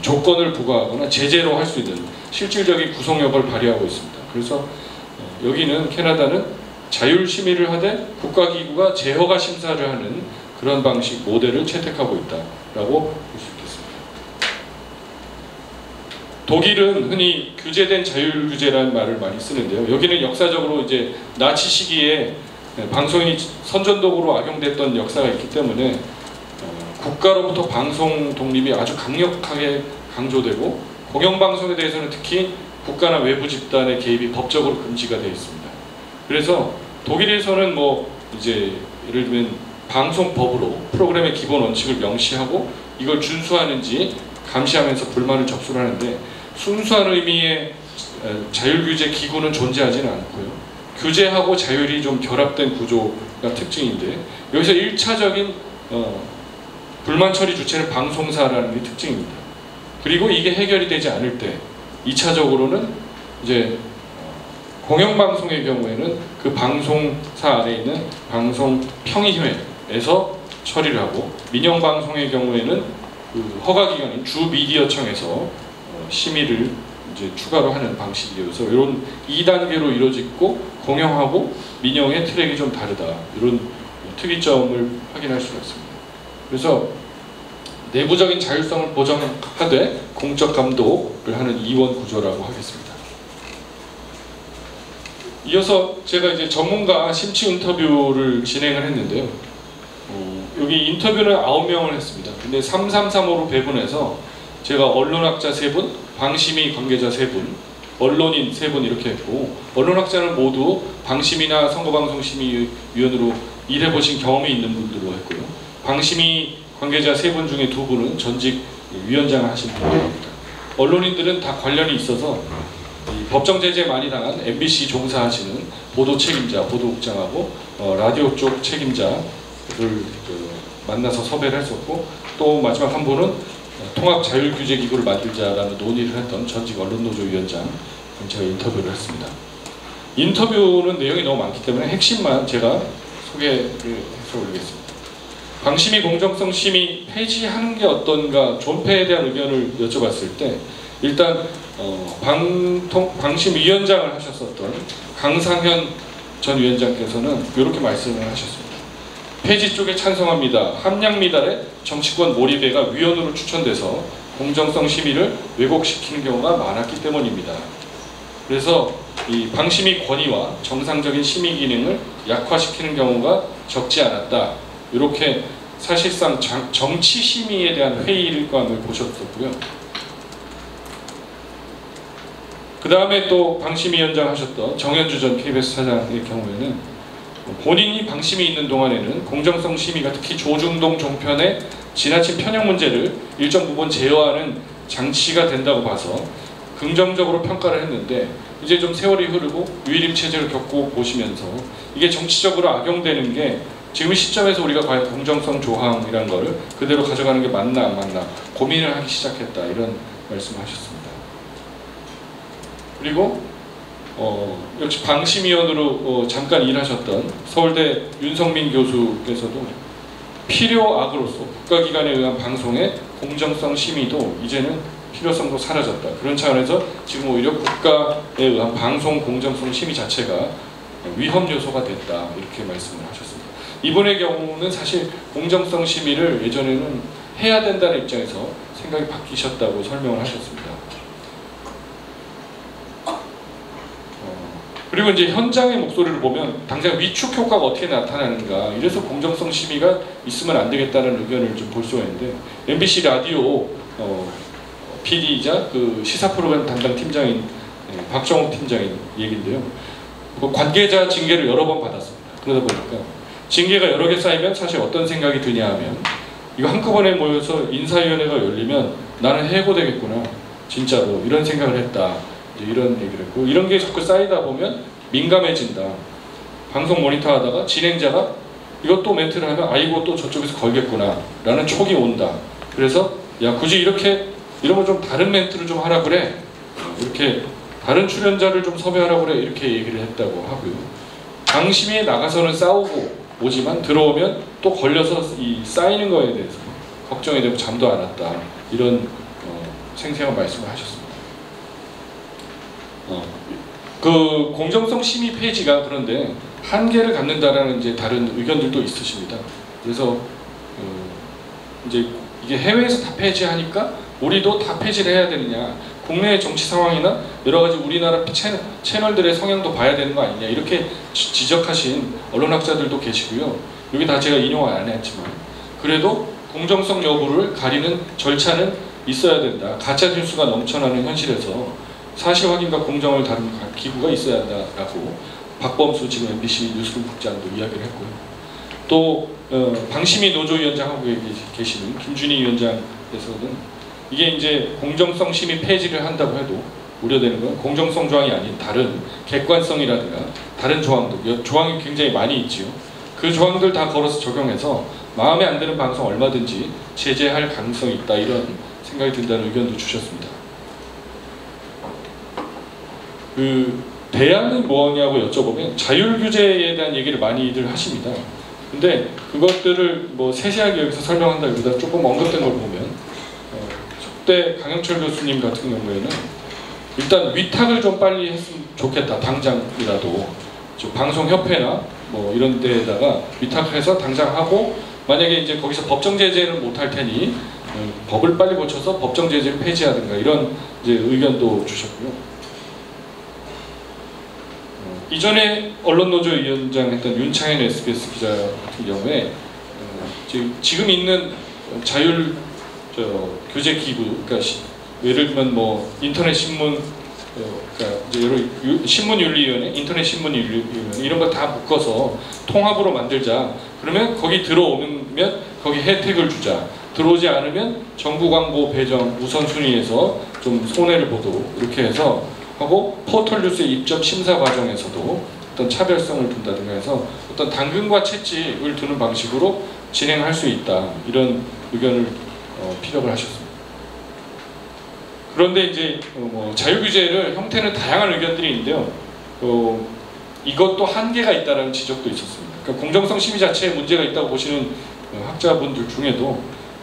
조건을 부과하거나 제재로 할 수 있는 실질적인 구속력을 발휘하고 있습니다. 그래서 여기는 캐나다는 자율 심의를 하되 국가기구가 제허가 심사를 하는 그런 방식 모델을 채택하고 있다라고 볼 수 있겠습니다. 독일은 흔히 규제된 자율규제라는 말을 많이 쓰는데요. 여기는 역사적으로 이제 나치 시기에 방송이 선전독으로 악용됐던 역사가 있기 때문에 국가로부터 방송 독립이 아주 강력하게 강조되고 공영방송에 대해서는 특히 국가나 외부 집단의 개입이 법적으로 금지가 되어 있습니다. 그래서 독일에서는 뭐 이제 예를 들면 방송법으로 프로그램의 기본 원칙을 명시하고 이걸 준수하는지 감시하면서 불만을 접수를 하는데 순수한 의미의 자율규제 기구는 존재하지는 않고요. 규제하고 자율이 좀 결합된 구조로 특징인데 여기서 1차적인 불만 처리 주체는 방송사라는 게 특징입니다. 그리고 이게 해결이 되지 않을 때 2차적으로는 이제 공영방송의 경우에는 그 방송사 아래에 있는 방송평의회에서 처리를 하고, 민영방송의 경우에는 그 허가기관인 주미디어청에서 심의를 이제 추가로 하는 방식이어서 이런 2단계로 이루어지고 공영하고 민영의 트랙이 좀 다르다, 이런 특이점을 확인할 수가 있습니다. 그래서 내부적인 자율성을 보장하되 공적 감독을 하는 이원 구조라고 하겠습니다. 이어서 제가 이제 전문가 심층 인터뷰를 진행을 했는데요. 여기 인터뷰는 9명을 했습니다. 근데 3335로 배분해서 제가 언론학자 3분, 방심위 관계자 3분, 언론인 3분 이렇게 했고, 언론학자는 모두 방심이나 선거방송심의위원으로 일해보신 경험이 있는 분들로 했고요. 방심위 관계자 3분 중에 2분은 전직 위원장을 하신 분입니다. 언론인들은 다 관련이 있어서 법정 제재 많이 당한 MBC 종사하시는 보도 책임자, 보도국장하고 라디오 쪽 책임자를 만나서 섭외를 했었고, 또 마지막 한 분은 통합자율규제기구를 만들자라는 논의를 했던 전직 언론노조 위원장, 제가 인터뷰를 했습니다. 인터뷰는 내용이 너무 많기 때문에 핵심만 제가 소개를 해서 올리겠습니다. 방심위 공정성 심의 폐지하는 게 어떤가, 존폐에 대한 의견을 여쭤봤을 때 일단 방심위원장을 하셨었던 강상현 전 위원장께서는 이렇게 말씀을 하셨습니다. 폐지 쪽에 찬성합니다. 함량미달의 정치권 몰입회가 위원으로 추천돼서 공정성 심의를 왜곡시키는 경우가 많았기 때문입니다. 그래서 이 방심위 권위와 정상적인 심의 기능을 약화시키는 경우가 적지 않았다, 이렇게 사실상 정치 심의에 대한 회의감을 보셨었고요. 그 다음에 또 방심위원장 하셨던 정현주 전 KBS 사장의 경우에는 본인이 방심이 있는 동안에는 공정성 심의가 특히 조중동 종편의 지나친 편향 문제를 일정 부분 제어하는 장치가 된다고 봐서 긍정적으로 평가를 했는데, 이제 좀 세월이 흐르고 유일임 체제를 겪고 보시면서 이게 정치적으로 악용되는 게 지금 시점에서 우리가 과연 공정성 조항이라는 거를 그대로 가져가는 게 맞나 안 맞나 고민을 하기 시작했다, 이런 말씀을 하셨습니다. 그리고 역시 방심위원으로 잠깐 일하셨던 서울대 윤성민 교수께서도 필요악으로서 국가기관에 의한 방송의 공정성 심의도 이제는 필요성도 사라졌다, 그런 차원에서 지금 오히려 국가에 의한 방송 공정성 심의 자체가 위험 요소가 됐다, 이렇게 말씀을 하셨습니다. 이분의 경우는 사실 공정성 심의를 예전에는 해야 된다는 입장에서 생각이 바뀌셨다고 설명을 하셨습니다. 그리고 이제 현장의 목소리를 보면 당장 위축 효과가 어떻게 나타나는가, 이래서 공정성 심의가 있으면 안 되겠다는 의견을 좀 볼 수가 있는데, MBC 라디오 PD이자 그 시사 프로그램 담당 팀장인 박정욱 팀장의 얘기인데요. 그 관계자 징계를 여러 번 받았습니다. 그러다 보니까 징계가 여러 개 쌓이면 사실 어떤 생각이 드냐 하면, 이거 한꺼번에 모여서 인사위원회가 열리면 나는 해고되겠구나, 진짜로 이런 생각을 했다, 이런 얘기를 했고, 이런 게 자꾸 쌓이다 보면 민감해진다. 방송 모니터 하다가 진행자가 이것도 멘트를 하면 아이고 또 저쪽에서 걸겠구나 라는 촉이 온다. 그래서 야, 굳이 이렇게 이러면 좀 다른 멘트를 좀 하라 그래, 이렇게 다른 출연자를 좀 섭외하라 그래, 이렇게 얘기를 했다고 하고요. 방심위에 나가서는 싸우고 오지만 들어오면 또 걸려서 이 쌓이는 거에 대해서 걱정이 되고 잠도 안 왔다, 이런 생생한 말씀을 하셨습니다. 그 공정성 심의 폐지가 그런데 한계를 갖는다라는 이제 다른 의견들도 있으십니다. 그래서 이제 이게 해외에서 다 폐지하니까 우리도 다 폐지를 해야 되느냐, 국내의 정치 상황이나 여러 가지 우리나라 채널들의 성향도 봐야 되는 거 아니냐, 이렇게 지적하신 언론학자들도 계시고요. 여기 다 제가 인용을 안 했지만 그래도 공정성 여부를 가리는 절차는 있어야 된다. 가짜 뉴스가 넘쳐나는 현실에서 사실 확인과 공정을 다루는 기구가 있어야 한다라고 박범수 지금 MBC 뉴스룸 국장도 이야기를 했고요. 또 방심위 노조위원장하고 계시는 김준희 위원장께서는 이게 이제 공정성 심의 폐지를 한다고 해도 우려되는 건 공정성 조항이 아닌 다른 객관성이라든가 다른 조항도, 조항이 굉장히 많이 있지요. 그 조항들 다 걸어서 적용해서 마음에 안 드는 방송 얼마든지 제재할 가능성이 있다, 이런 생각이 든다는 의견도 주셨습니다. 그 대안은 뭐냐고 여쭤보면 자율 규제에 대한 얘기를 많이들 하십니다. 근데 그것들을 뭐 세세하게 여기서 설명한다기보다 조금 언급된 걸 보면 속대 강영철 교수님 같은 경우에는 일단 위탁을 좀 빨리 했으면 좋겠다. 당장이라도 방송협회나 뭐 이런 데에다가 위탁해서 당장 하고, 만약에 이제 거기서 법정 제재는 못할 테니 법을 빨리 고쳐서 법정 제재를 폐지하든가, 이런 이제 의견도 주셨고요. 이전에 언론노조 위원장 했던 윤창현 SBS 기자 같은 경우에 지금 있는 자율 규제 기구, 그러니까 예를 들면 뭐 인터넷 신문, 그러니까 이제 신문윤리위원회, 인터넷 신문윤리위원회 이런 거 다 묶어서 통합으로 만들자. 그러면 거기 들어오면 거기 혜택을 주자. 들어오지 않으면 정부 광고 배정 우선순위에서 좀 손해를 보도록 이렇게 해서 하고, 포털뉴스의 입점 심사 과정에서도 어떤 차별성을 둔다든가 해서 어떤 당근과 채찍을 두는 방식으로 진행할 수 있다, 이런 의견을 피력을 하셨습니다. 그런데 이제 자율규제를 형태는 다양한 의견들이 있는데요. 이것도 한계가 있다는 지적도 있었습니다. 그러니까 공정성 심의 자체에 문제가 있다고 보시는 학자분들 중에도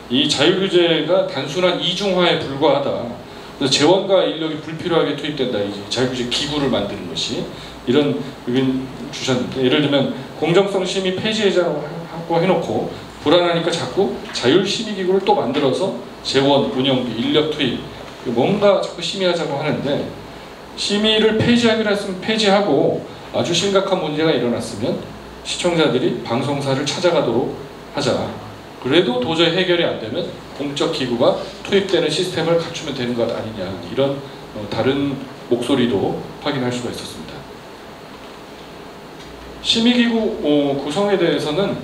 이 자율규제가 단순한 이중화에 불과하다. 그래서 재원과 인력이 불필요하게 투입된다. 이 자율규제 기구를 만드는 것이, 이런 의견 주셨는데, 예를 들면 공정성 심의 폐지하자고 해놓고 불안하니까 자꾸 자율심의기구를 또 만들어서 재원, 운영비, 인력 투입, 뭔가 자꾸 심의하자고 하는데, 심의를 폐지하기로 했으면 폐지하고 아주 심각한 문제가 일어났으면 시청자들이 방송사를 찾아가도록 하자. 그래도 도저히 해결이 안 되면 공적 기구가 투입되는 시스템을 갖추면 되는 것 아니냐, 이런 다른 목소리도 확인할 수가 있었습니다. 심의기구 구성에 대해서는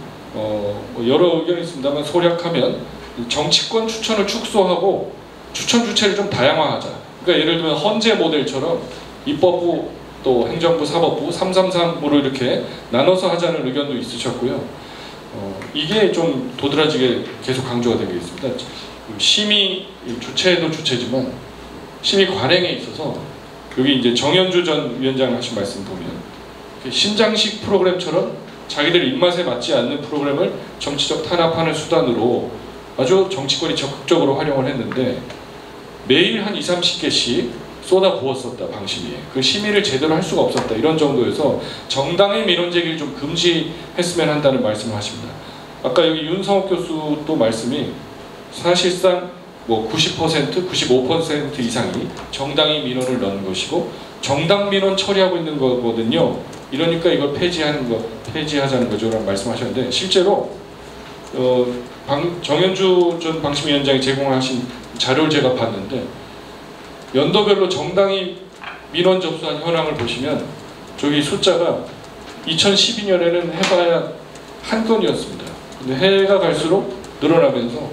여러 의견이 있습니다만, 소략하면 정치권 추천을 축소하고 추천 주체를 좀 다양화하자. 그러니까 예를 들면 헌재 모델처럼 입법부 또 행정부, 사법부 333으로 이렇게 나눠서 하자는 의견도 있으셨고요. 이게 좀 도드라지게 계속 강조가 되고 있습니다. 심의 주체도 주체지만 심의 관행에 있어서, 여기 이제 정현주 전 위원장 하신 말씀 보면 신장식 프로그램처럼 자기들 입맛에 맞지 않는 프로그램을 정치적 탄압하는 수단으로 아주 정치권이 적극적으로 활용을 했는데, 매일 한 20-30개씩 쏟아 부었었다, 방심위에. 그 심의를 제대로 할 수가 없었다, 이런 정도에서 정당의 민원 제기를 좀 금지했으면 한다는 말씀을 하십니다. 아까 여기 윤성욱 교수도 말씀이 사실상 뭐 90%, 95% 이상이 정당의 민원을 넣는 것이고 정당 민원 처리하고 있는 거거든요. 이러니까 이걸 폐지하자는 거죠, 라는 말씀하셨는데, 실제로 정현주 전 방심위원장이 제공하신 자료를 제가 봤는데, 연도별로 정당이 민원 접수한 현황을 보시면 저기 숫자가 2012년에는 해봐야 한 건이었습니다. 근데 해가 갈수록 늘어나면서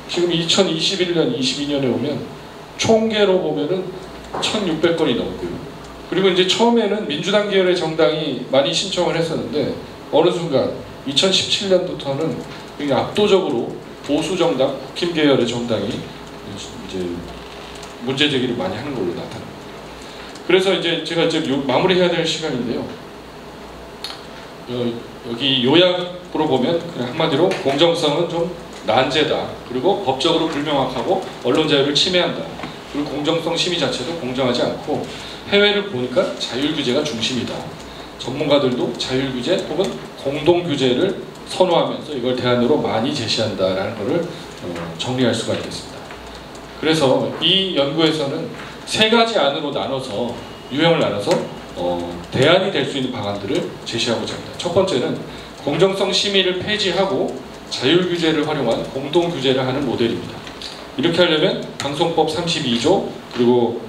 지금 2021년, 22년에 오면 총계로 보면은 1,600건이 넘고요. 그리고 이제 처음에는 민주당 계열의 정당이 많이 신청을 했었는데, 어느 순간 2017년부터는 압도적으로 보수 정당, 국힘 계열의 정당이 이제 문제 제기를 많이 하는 걸로 나타납니다. 그래서 이제 제가 이제 마무리해야 될 시간인데요. 여기 요약으로 보면 그냥 한마디로 공정성은 좀 난제다. 그리고 법적으로 불명확하고 언론 자유를 침해한다. 그리고 공정성 심의 자체도 공정하지 않고, 해외를 보니까 자율규제가 중심이다. 전문가들도 자율규제 혹은 공동규제를 선호하면서 이걸 대안으로 많이 제시한다라는 것을 정리할 수가 있겠습니다. 그래서 이 연구에서는 세 가지 안으로 나눠서, 유형을 나눠서 대안이 될 수 있는 방안들을 제시하고자 합니다. 첫 번째는 공정성 심의를 폐지하고 자율규제를 활용한 공동규제를 하는 모델입니다. 이렇게 하려면 방송법 32조 그리고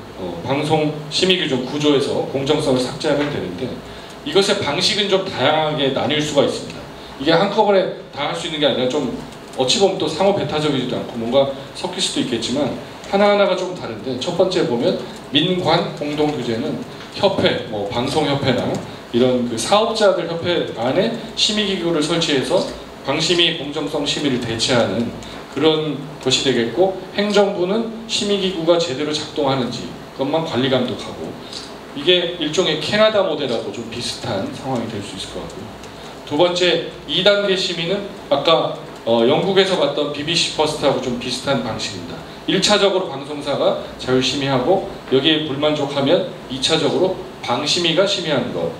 방송심의규정 9조에서 공정성을 삭제하면 되는데, 이것의 방식은 좀 다양하게 나뉠 수가 있습니다. 이게 한꺼번에 다 할 수 있는 게 아니라 좀 어찌 보면 또 상호 배타적이지도 않고 뭔가 섞일 수도 있겠지만 하나하나가 좀 다른데, 첫 번째 보면 민관 공동규제는 협회, 뭐 방송협회나 이런 그 사업자들 협회 안에 심의기구를 설치해서 방심위 공정성 심의를 대체하는 그런 것이 되겠고, 행정부는 심의기구가 제대로 작동하는지 그것만 관리 감독하고, 이게 일종의 캐나다 모델하고 좀 비슷한 상황이 될 수 있을 것 같고요. 두 번째 2단계 심의는 아까 영국에서 봤던 BBC 퍼스트하고 좀 비슷한 방식입니다. 1차적으로 방송사가 자율심의하고 여기에 불만족하면 2차적으로 방심위가 심의하는 것.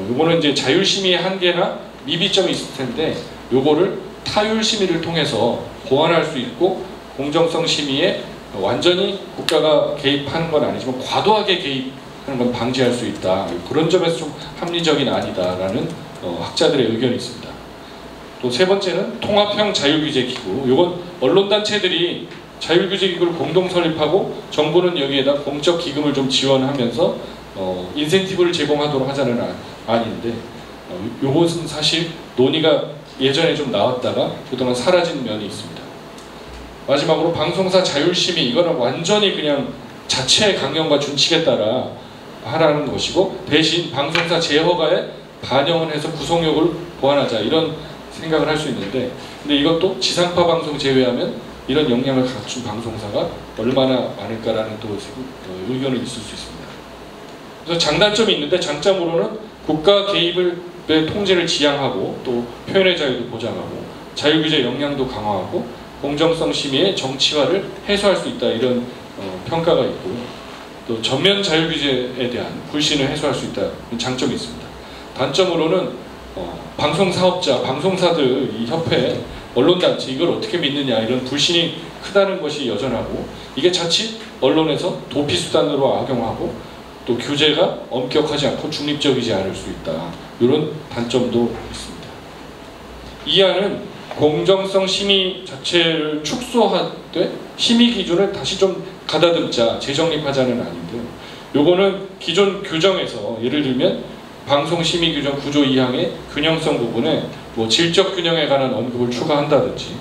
요거는 이제 자율심의의 한계나 미비점이 있을 텐데 요거를 타율심의를 통해서 보완할 수 있고, 공정성 심의에 완전히 국가가 개입하는 건 아니지만 과도하게 개입하는 건 방지할 수 있다. 그런 점에서 좀 합리적인 아니다라는 학자들의 의견이 있습니다. 또 세 번째는 통합형 자율규제기구. 이건 언론단체들이 자율규제기구를 공동 설립하고 정부는 여기에다 공적 기금을 좀 지원하면서 인센티브를 제공하도록 하자는 안인데, 이것은 사실 논의가 예전에 좀 나왔다가 그동안 사라진 면이 있습니다. 마지막으로 방송사 자율심의, 이거는 완전히 그냥 자체 강령과 준칙에 따라 하라는 것이고, 대신 방송사 재허가에 반영을 해서 구속력을 보완하자, 이런 생각을 할 수 있는데, 근데 이것도 지상파 방송 제외하면 이런 역량을 갖춘 방송사가 얼마나 많을까라는 또 의견은 있을 수 있습니다. 그래서 장단점이 있는데, 장점으로는 국가 개입의 통제를 지향하고 또 표현의 자유도 보장하고 자율규제 역량도 강화하고 공정성 심의의 정치화를 해소할 수 있다, 이런 평가가 있고요. 또 전면 자율규제에 대한 불신을 해소할 수 있다는 장점이 있습니다. 단점으로는 방송사업자, 방송사들, 이 협회, 언론단체 이걸 어떻게 믿느냐, 이런 불신이 크다는 것이 여전하고, 이게 자칫 언론에서 도피수단으로 악용하고 또 규제가 엄격하지 않고 중립적이지 않을 수 있다, 이런 단점도 있습니다. 이 안은 공정성 심의 자체를 축소하되 심의 기준을 다시 좀 가다듬자, 재정립하자는 아닌데요. 요거는 기존 규정에서 예를 들면 방송심의 규정 9조 2항의 균형성 부분에 뭐 질적 균형에 관한 언급을 추가한다든지,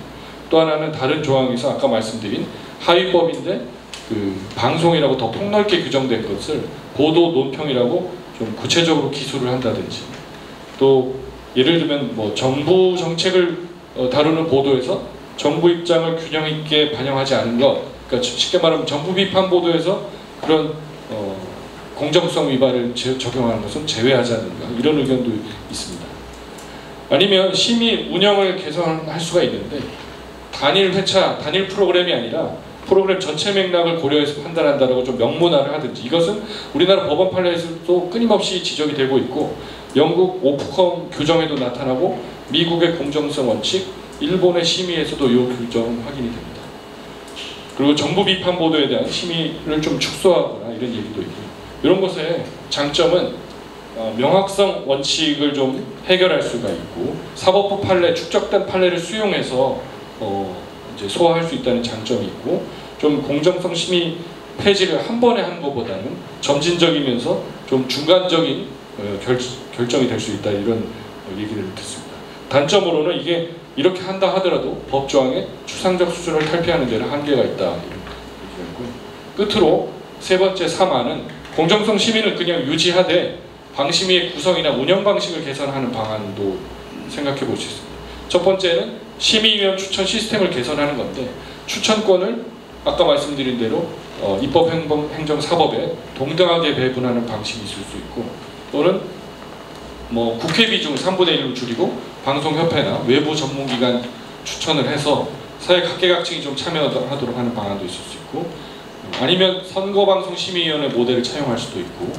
또 하나는 다른 조항에서 아까 말씀드린 하위법인데 그 방송이라고 더 폭넓게 규정된 것을 보도 논평이라고 좀 구체적으로 기술을 한다든지, 또 예를 들면 뭐 정부 정책을 다루는 보도에서 정부 입장을 균형 있게 반영하지 않은 것, 그러니까 쉽게 말하면 정부 비판 보도에서 그런 공정성 위반을 적용하는 것은 제외하자는가, 이런 의견도 있습니다. 아니면 심의 운영을 개선할 수가 있는데, 단일 회차, 단일 프로그램이 아니라 프로그램 전체 맥락을 고려해서 판단한다라고 좀 명문화를 하든지, 이것은 우리나라 법원 판례에서도 끊임없이 지적이 되고 있고, 영국 오프컴 규정에도 나타나고, 미국의 공정성 원칙, 일본의 심의에서도 이 규정 확인이 됩니다. 그리고 정부 비판 보도에 대한 심의를 좀 축소하거나 이런 얘기도 있고요. 이런 것의 장점은 명확성 원칙을 좀 해결할 수가 있고, 사법부 판례, 축적된 판례를 수용해서 이제 소화할 수 있다는 장점이 있고, 좀 공정성 심의 폐지를 한 번에 하는 것보다는 점진적이면서 좀 중간적인 결정이 될 수 있다, 이런 얘기를 듣습니다. 단점으로는 이게 이렇게 한다 하더라도 법조항의 추상적 수준을 탈피하는 데는 한계가 있다, 이런 얘기고요. 끝으로 세 번째 3안은 공정성 심의는 그냥 유지하되 방심위의 구성이나 운영 방식을 개선하는 방안도 생각해 볼 수 있습니다. 첫 번째는 심의위원 추천 시스템을 개선하는 건데, 추천권을 아까 말씀드린 대로 입법행정사법에 동등하게 배분하는 방식이 있을 수 있고, 또는 뭐 국회 비중을 3분의 1로 줄이고 방송협회나 외부 전문기관 추천을 해서 사회 각계각층이 좀 참여하도록 하는 방안도 있을 수 있고, 아니면 선거방송심의위원회 모델을 차용할 수도 있고,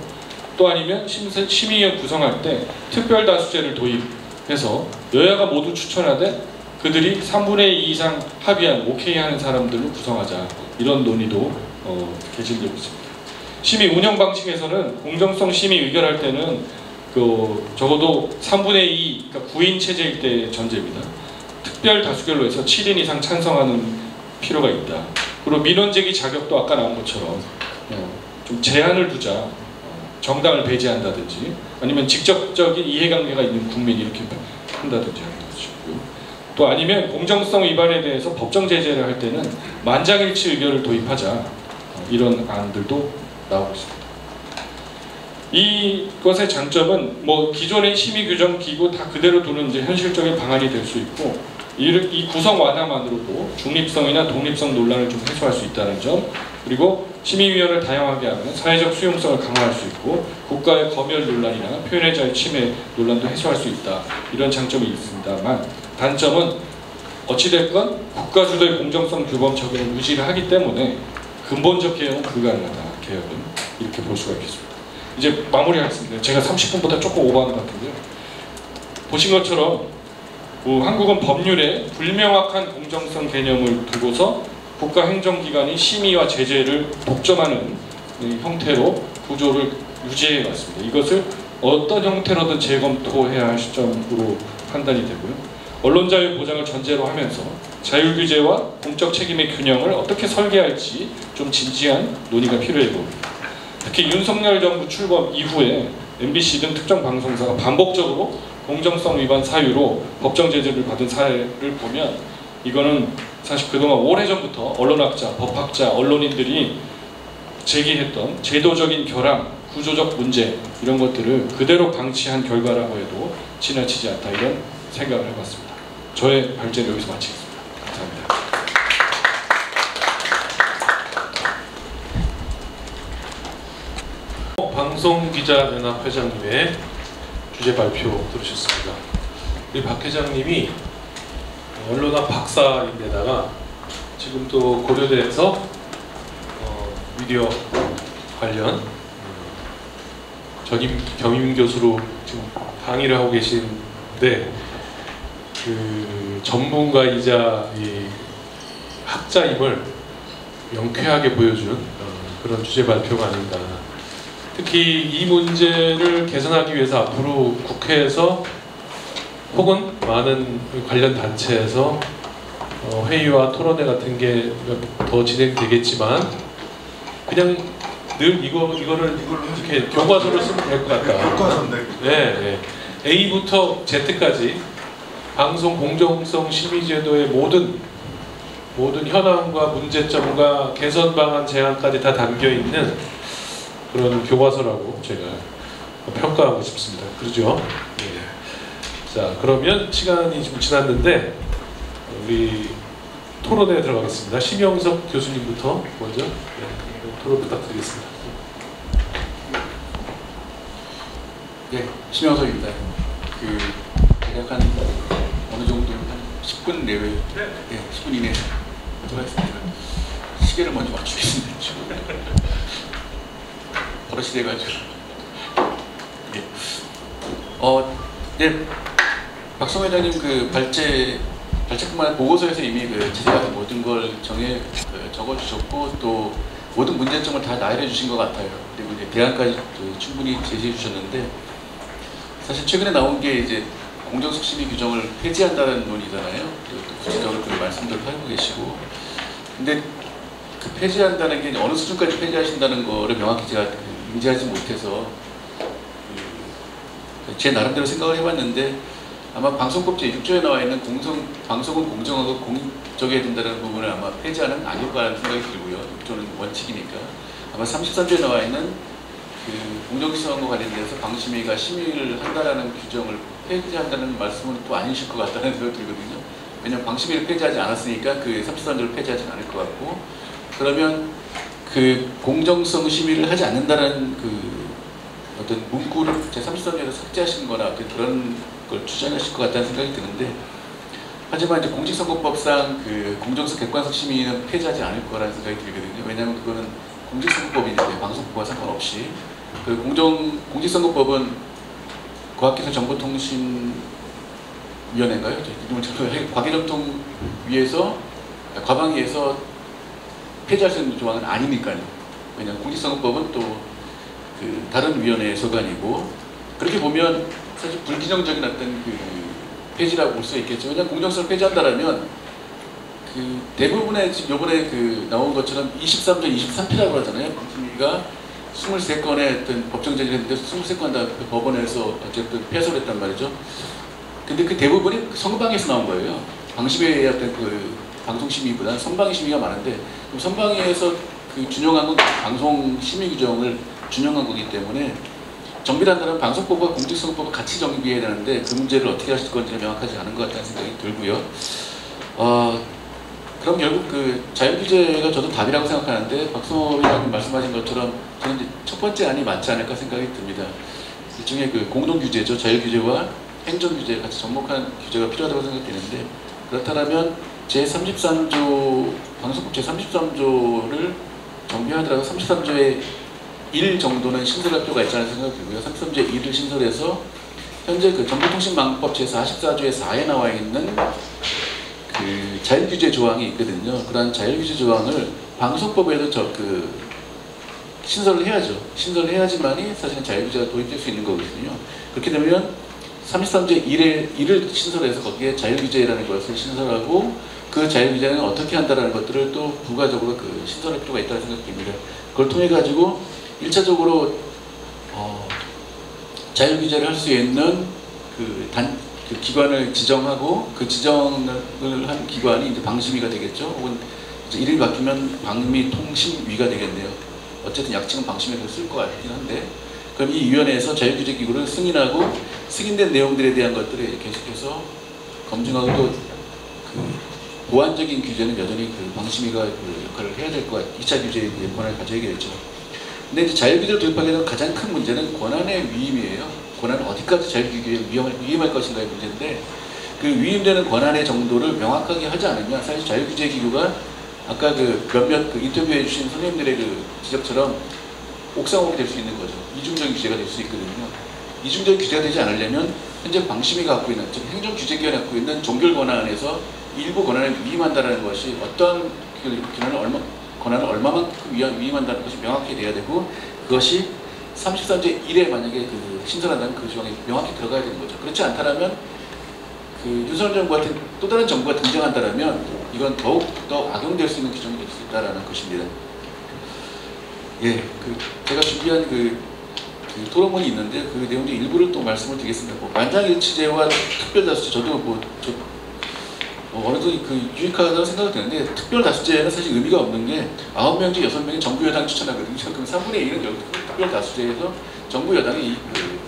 또 아니면 심의위원 구성할 때 특별다수제를 도입해서 여야가 모두 추천하되 그들이 3분의 2 이상 합의한 오케이 하는 사람들로 구성하자, 이런 논의도 개진되고 있습니다. 심의 운영 방식에서는 공정성 심의 의결할 때는 적어도 3분의 2, 그러니까 9인 체제일 때 전제입니다. 특별 다수결로 해서 7인 이상 찬성하는 필요가 있다. 그리고 민원 제기 자격도 아까 나온 것처럼 좀 제한을 두자, 정당을 배제한다든지 아니면 직접적인 이해관계가 있는 국민 이렇게 한다든지 하는 것이고요. 또 아니면 공정성 위반에 대해서 법정 제재를 할 때는 만장일치 의결을 도입하자, 이런 안들도 나오고 있습니다. 이것의 장점은 뭐 기존의 심의 규정 기구 다 그대로 두는 이제 현실적인 방안이 될 수 있고 이 구성 완화만으로도 중립성이나 독립성 논란을 좀 해소할 수 있다는 점, 그리고 심의위원을 다양하게 하면 사회적 수용성을 강화할 수 있고 국가의 검열 논란이나 표현의 자유 침해 논란도 해소할 수 있다, 이런 장점이 있습니다만, 단점은 어찌됐건 국가 주도의 공정성 규범 적용을 유지를 하기 때문에 근본적 개혁은 불가능하다. 개혁은 이렇게 볼 수가 있겠습니다. 이제 마무리하겠습니다. 제가 30분보다 조금 오버하는 것 같은데요. 보신 것처럼 한국은 법률에 불명확한 공정성 개념을 두고서 국가 행정기관이 심의와 제재를 독점하는 형태로 구조를 유지해 왔습니다. 이것을 어떤 형태로든 재검토해야 할 시점으로 판단이 되고요. 언론 자유 보장을 전제로 하면서 자율 규제와 공적 책임의 균형을 어떻게 설계할지 좀 진지한 논의가 필요해 보입니다. 특히 윤석열 정부 출범 이후에 MBC 등 특정 방송사가 반복적으로 공정성 위반 사유로 법정 제재를 받은 사례를 보면 이거는 사실 그동안 오래전부터 언론학자, 법학자, 언론인들이 제기했던 제도적인 결함, 구조적 문제 이런 것들을 그대로 방치한 결과라고 해도 지나치지 않다, 이런 생각을 해봤습니다. 저의 발제를 여기서 마치겠습니다. 감사합니다. 방송기자연합 회장님의 주제 발표 들으셨습니다. 우리 박 회장님이 언론학 박사인데다가 지금 또 고려대에서 미디어 관련 전임 겸임 교수로 지금 강의를 하고 계신데, 그 전문가이자 이 학자임을 명쾌하게 보여준 그런 주제 발표가 아닌가. 특히 이 문제를 개선하기 위해서 앞으로 국회에서 혹은 많은 관련 단체에서 회의와 토론회 같은 게 더 진행되겠지만, 그냥 늘 이거를 이렇게 교과서로 쓰면 될 것 같다. 교과서인데. 네, 네. A부터 Z까지 방송 공정성 심의 제도의 모든 현황과 문제점과 개선 방안 제안까지 다 담겨 있는 그런 교과서라고 제가 평가하고 싶습니다. 그러죠? 네. 자, 그러면 시간이 좀 지났는데 우리 토론에 들어가겠습니다. 심영석 교수님부터 먼저 토론 부탁드리겠습니다. 네, 심영석입니다. 대략 한 어느 정도 한 10분 내외, 네, 10분 이내에 하겠습니다. 시계를 먼저 맞추겠습니다. 버릇이 돼가지고. 네. 네, 박성 회장님 발제뿐만 아니라 보고서에서 이미 제재 같은 모든 걸 적어주셨고, 또 모든 문제점을 다 나열해 주신 것 같아요. 그리고 이제 대안까지 충분히 제시해 주셨는데, 사실 최근에 나온 게 이제 공정성 심의 규정을 폐지한다는 논의잖아요. 또 구체적으로 그 말씀들 하고 계시고, 근데 그 폐지한다는 게 어느 수준까지 폐지하신다는 거를 명확히 제가 인지하지 못해서 제 나름대로 생각을 해봤는데, 아마 방송법 제6조에 나와 있는 방송은 공정하고 공익적이어야 된다는 부분을 아마 폐지하는 아닐까라는 생각이 들고요. 6조는 원칙이니까. 아마 33조에 나와 있는 그 공정성과 관련돼서 방심위가 심의를 한다라는 규정을 폐지한다는 말씀은 또 아니실 것 같다는 생각이 들거든요. 왜냐하면 방심위를 폐지하지 않았으니까 그 33조를 폐지하지 않을 것 같고, 그러면 그 공정성 심의를 하지 않는다는 그 어떤 문구를 제33조에서 삭제하신 거나 그런 걸 주장하실 것 같다는 생각이 드는데, 하지만 이제 공직선거법상 그 공정성 객관성 심의는 폐지하지 않을 거라는 생각이 들거든요. 왜냐하면 그거는 공직선거법인데 방송법과 상관없이, 그 공직선거법은 과학기술정보통신위원회인가요? 이름을 잘 과기정통위에서 과방위에서 폐지할 수 있는 조항은 아니니까요. 왜냐하면 공직선거법은 또 그 다른 위원회의 소관이고, 그렇게 보면 사실 불균형적인 어떤 그 폐지라고 볼 수 있겠죠. 왜냐하면 공정성을 폐지한다라면 그 대부분의 지금 요번에 그 나온 것처럼 23조 23피라고 하잖아요. 방심위가 23건의 어떤 법정 제재를 했는데 23건 다 그 법원에서 어쨌든 패소를 했단 말이죠. 근데 그 대부분이 선방에서 나온 거예요. 방심위의 어떤 그 방송심의보다는 선방위 심의가 많은데, 그럼 선방위에서 그 준용한 건 방송 심의 규정을 준용한 거기 때문에 정비를 한다면 방송법과 공직선거법을 같이 정비해야 되는데 그 문제를 어떻게 하실 건지 명확하지 않은 것 같다는 생각이 들고요. 그럼 결국 그 자율규제가 저도 답이라고 생각하는데 박성호 회장님 말씀하신 것처럼 저는 이제 첫 번째 안이 맞지 않을까 생각이 듭니다. 이 중에 그 공동규제죠. 자율규제와 행정규제 같이 접목한 규제가 필요하다고 생각되는데 그렇다면 제33조 방송법 제33조를 정비하더라도 33조의 1 정도는 신설할 필요가 있다는 생각이 들고요. 33조의 1을 신설해서 현재 그 정보통신망법 제44조의 4에 나와 있는 그 자율규제 조항이 있거든요. 그러한 자율규제 조항을 방송법에도 신설을 해야죠. 신설을 해야지만이 사실은 자율규제가 도입될 수 있는 거거든요. 그렇게 되면 33조의 1을 신설해서 거기에 자율규제라는 것을 신설하고 그 자율규제는 어떻게 한다라는 것들을 또 부가적으로 그 신설할 필요가 있다고 생각됩니다. 그걸 통해 가지고 1차적으로 자율규제를 할 수 있는 그 기관을 지정하고 그 지정을 한 기관이 이제 방심위가 되겠죠. 혹은 이제 이름이 바뀌면 방미통신위가 되겠네요. 어쨌든 약칭은 방심위를 쓸 것 같긴 한데 그럼 이 위원회에서 자율규제 기구를 승인하고 승인된 내용들에 대한 것들을 계속해서 검증하고 또 그 보완적인 규제는 여전히 그 방심위가 그 역할을 해야 될 것 같아요. 2차 규제의 권한을 가져야겠죠. 근데 이제 자율규제를 도입하게 되면 가장 큰 문제는 권한의 위임이에요. 권한을 어디까지 자율규제에 위임할 것인가의 문제인데 그 위임되는 권한의 정도를 명확하게 하지 않으면 사실 자율규제 기구가 아까 그 몇몇 그 인터뷰해 주신 선생님들의 그 지적처럼 옥상옥이 될 수 있는 거죠. 이중적인 규제가 될 수 있거든요. 이중적인 규제가 되지 않으려면 현재 방심위가 갖고 있는 즉 행정규제기관이 갖고 있는 종결 권한에서 일부 권한을 위임한다는 것이 어떤 권한을 얼마만큼 위임한다는 것이 명확히 돼야 되고 그것이 33조 1에 만약에 그 신설한다면 그 조항이 명확히 들어가야 되는 거죠. 그렇지 않다면 그 윤석열 정부 같은 또 다른 정부가 등장한다면 이건 더욱 더 악용될 수 있는 규정이 될 수 있다라는 것입니다. 예, 그 제가 준비한 그 토론문이 있는데 그 내용 중 일부를 또 말씀을 드리겠습니다. 만장일치제와 특별다수제 저도 어느 정도 그 유익하다고 생각이 드는데 특별다수제는 사실 의미가 없는 게 9명 중 6명이 정부 여당이 추천하거든요. 그럼 3분의 1은 여기 특별다수제에서 정부 여당이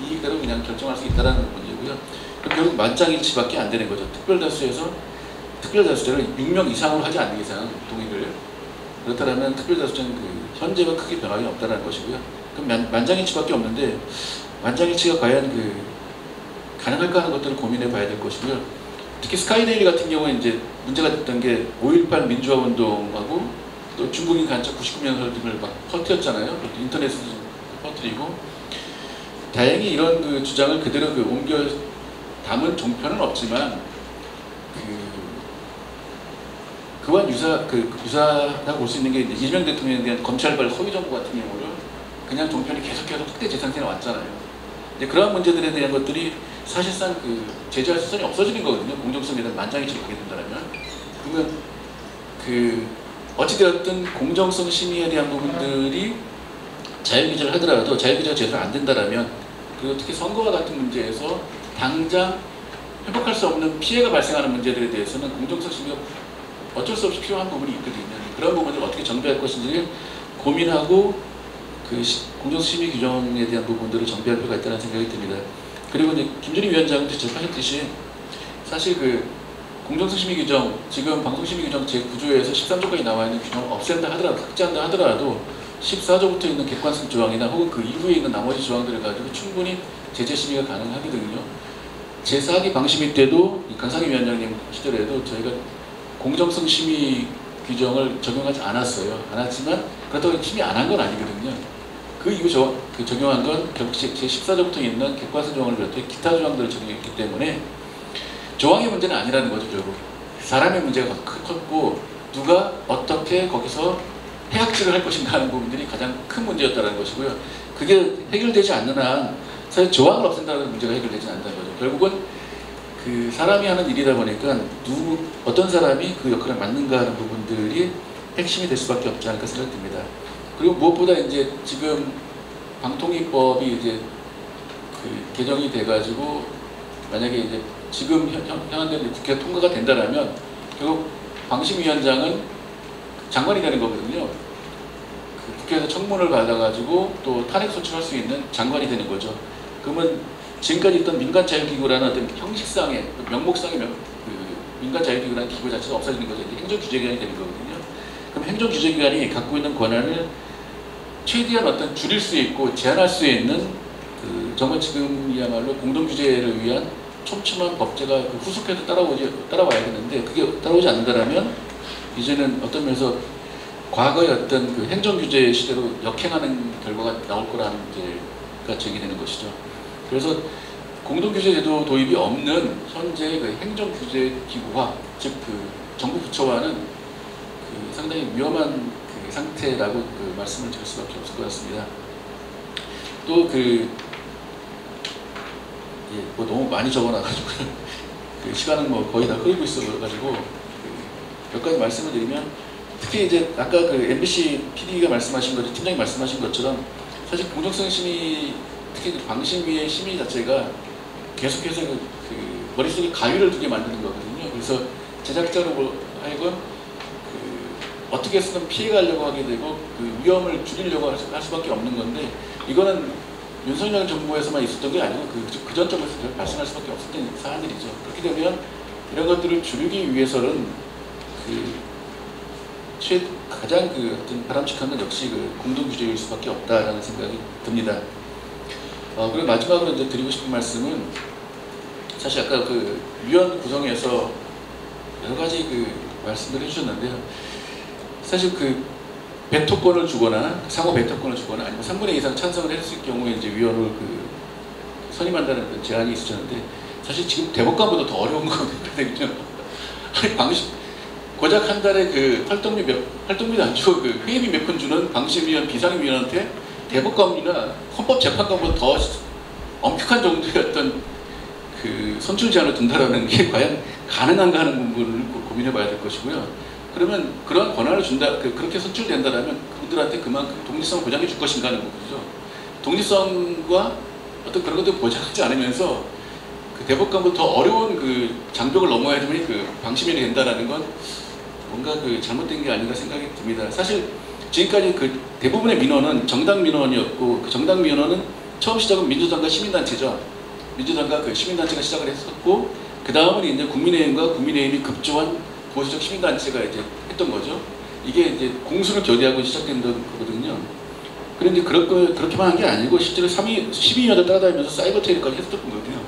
이익대로 그냥 결정할 수 있다는 문제고요. 그럼 결국 만장일치밖에 안 되는 거죠. 특별다수제를 6명 이상으로 하지 않는 이상 동의를 그렇다면 특별다수제는 그 현재와 크게 변화가 없다는 것이고요. 그럼 만장일치밖에 없는데 만장일치가 과연 그 가능할까 하는 것들을 고민해 봐야 될 것이고요. 특히 스카이데일리 같은 경우에 이제 문제가 됐던 게 5.18 민주화 운동하고 또 중국인 간첩 99년 등을 막 퍼뜨렸잖아요. 인터넷에서 퍼뜨리고 다행히 이런 그 주장을 그대로 그 옮겨 담은 종편은 없지만 그와 유사하다고 볼 수 있는 게 이제 이재명 대통령에 대한 검찰발 허위 정보 같은 경우를 그냥 종편이 계속해서 확대 재생산해 왔잖아요. 이제 그러한 문제들에 대한 것들이 사실상 그 제재할 수단이 없어지는 거거든요. 공정성에 대한 만장일치를 보게 된다면. 그러면 그 어찌되었든 공정성 심의에 대한 부분들이 자율규제를 하더라도 자율규제가 제대로 안 된다면 그리고 특히 선거와 같은 문제에서 당장 회복할 수 없는 피해가 발생하는 문제들에 대해서는 공정성 심의가 어쩔 수 없이 필요한 부분이 있거든요. 그런 부분을 어떻게 정비할 것인지를 고민하고 그 공정심의 규정에 대한 부분들을 정비할 필요가 있다는 생각이 듭니다. 그리고 이제 김준희 위원장도 지적하셨듯이 사실 그 공정심의 규정 지금 방송심의 규정 제9조에서 13조까지 나와 있는 규정을 없앤다 하더라도 삭제한다 하더라도 14조부터 있는 객관성 조항이나 혹은 그 이후에 있는 나머지 조항들을 가지고 충분히 제재 심의가 가능하거든요. 제4기 방심위 때도 강상희 위원장님 시절에도 저희가 공정성 심의 규정을 적용하지 않았어요. 않았지만 그렇다고 심의 안 한 건 아니거든요. 그 이후 적용한 건 결국 제14조부터 있는 객관성 조항을 비롯해 기타 조항들을 적용했기 때문에 조항의 문제는 아니라는 거죠. 결국 사람의 문제가 컸고 누가 어떻게 거기서 해악질을 할 것인가 하는 부분들이 가장 큰 문제였다는 것이고요. 그게 해결되지 않는 한 사실 조항을 없앤다는 문제가 해결되지 않는다는 거죠. 결국은 그 사람이 하는 일이다 보니까 어떤 사람이 그 역할을 맡는가 하는 부분들이 핵심이 될 수밖에 없지 않을까 생각됩니다. 그리고 무엇보다 이제 지금 방통위법이 이제 그 개정이 돼가지고 만약에 이제 지금 현안대로 국회가 통과가 된다라면 결국 방심위원장은 장관이 되는 거거든요. 그 국회에서 청문을 받아가지고 또 탄핵 소추할 수 있는 장관이 되는 거죠. 그러면 지금까지 있던 민간자율기구라는 어떤 형식상의 명목상의 민간자율기구라는 기구 자체가 없어지는 거죠. 이제 행정규제기관이 되는 거거든요. 그럼 행정규제기관이 갖고 있는 권한을 최대한 어떤 줄일 수 있고 제한할 수 있는 정말 지금이야말로 공동규제를 위한 촘촘한 법제가 후속해서 따라와야겠는데 그게 따라오지 않는다면 이제는 어떤 면에서 과거의 어떤 그 행정규제 시대로 역행하는 결과가 나올 거라는 문제가 제기되는 것이죠. 그래서 공동규제제도 도입이 없는 현재 그 행정규제기구화, 즉 그 정부 부처와는 상당히 위험한 상태라고 말씀을 드릴 수밖에 없을 것 같습니다. 또 뭐 너무 많이 적어놔가지고 시간은 뭐 거의 다 흐르고 있어가지고 몇 가지 말씀을 드리면, 특히 이제 아까 MBC PD가 말씀하신 것, 팀장이 말씀하신 것처럼 사실 공정성 심의, 특히 방심위의 심의 자체가 계속해서 머릿속에 가위를 두게 만드는 거거든요. 그래서 제작자로 하여금 어떻게 해서든 피해가려고 하게 되고 위험을 줄이려고 할 수밖에 없는 건데, 이거는 윤석열 정부에서만 있었던 게 아니고 그전 정부에서 발생할 수밖에 없었던 사안들이죠. 그렇게 되면 이런 것들을 줄이기 위해서는 가장 어떤 바람직한 건 역시 공동규제일 수밖에 없다라는 생각이 듭니다. 그리고 마지막으로 이제 드리고 싶은 말씀은, 사실 아까 위원 구성에서 여러 가지 말씀을 해주셨는데요. 사실 베토권을 주거나 상호 베토권을 주거나 아니면 3분의 2 이상 찬성을 했을 경우에 이제 위원을 선임한다는 제안이 있으셨는데, 사실 지금 대법관보다 더 어려운 거거든요. 아니 고작 한 달에 활동비도 안 주고 회의비 몇 푼 주는 방심위원, 비상임위원한테 대법관이나 헌법재판관보다 더 엄격한 정도의 어떤 선출 제한을 둔다라는 게 과연 가능한가 하는 부분을 고민해봐야 될 것이고요. 그러면 그러한 권한을 준다, 그렇게 선출된다면 그분들한테 그만큼 독립성을 보장해 줄 것인가 하는 거죠. 독립성과 어떤 그런 것들 보장하지 않으면서 대법관보다 더 어려운 장벽을 넘어야 되면 방심위원이 된다라는 건 뭔가 잘못된 게 아닌가 생각이 듭니다. 사실 지금까지 대부분의 민원은 정당 민원이었고, 정당 민원은 처음 시작은 민주당과 시민단체죠. 민주당과 시민단체가 시작을 했었고, 그 다음은 이제 국민의힘과 국민의힘이 급조한 보수적 시민단체가 이제 했던 거죠. 이게 이제 공수를 교대하고 시작된 거거든요. 그런데 그렇게만 한 게 아니고 실제로 시민위원들 따라다니면서 사이버 테러까지 했었던 거거든요.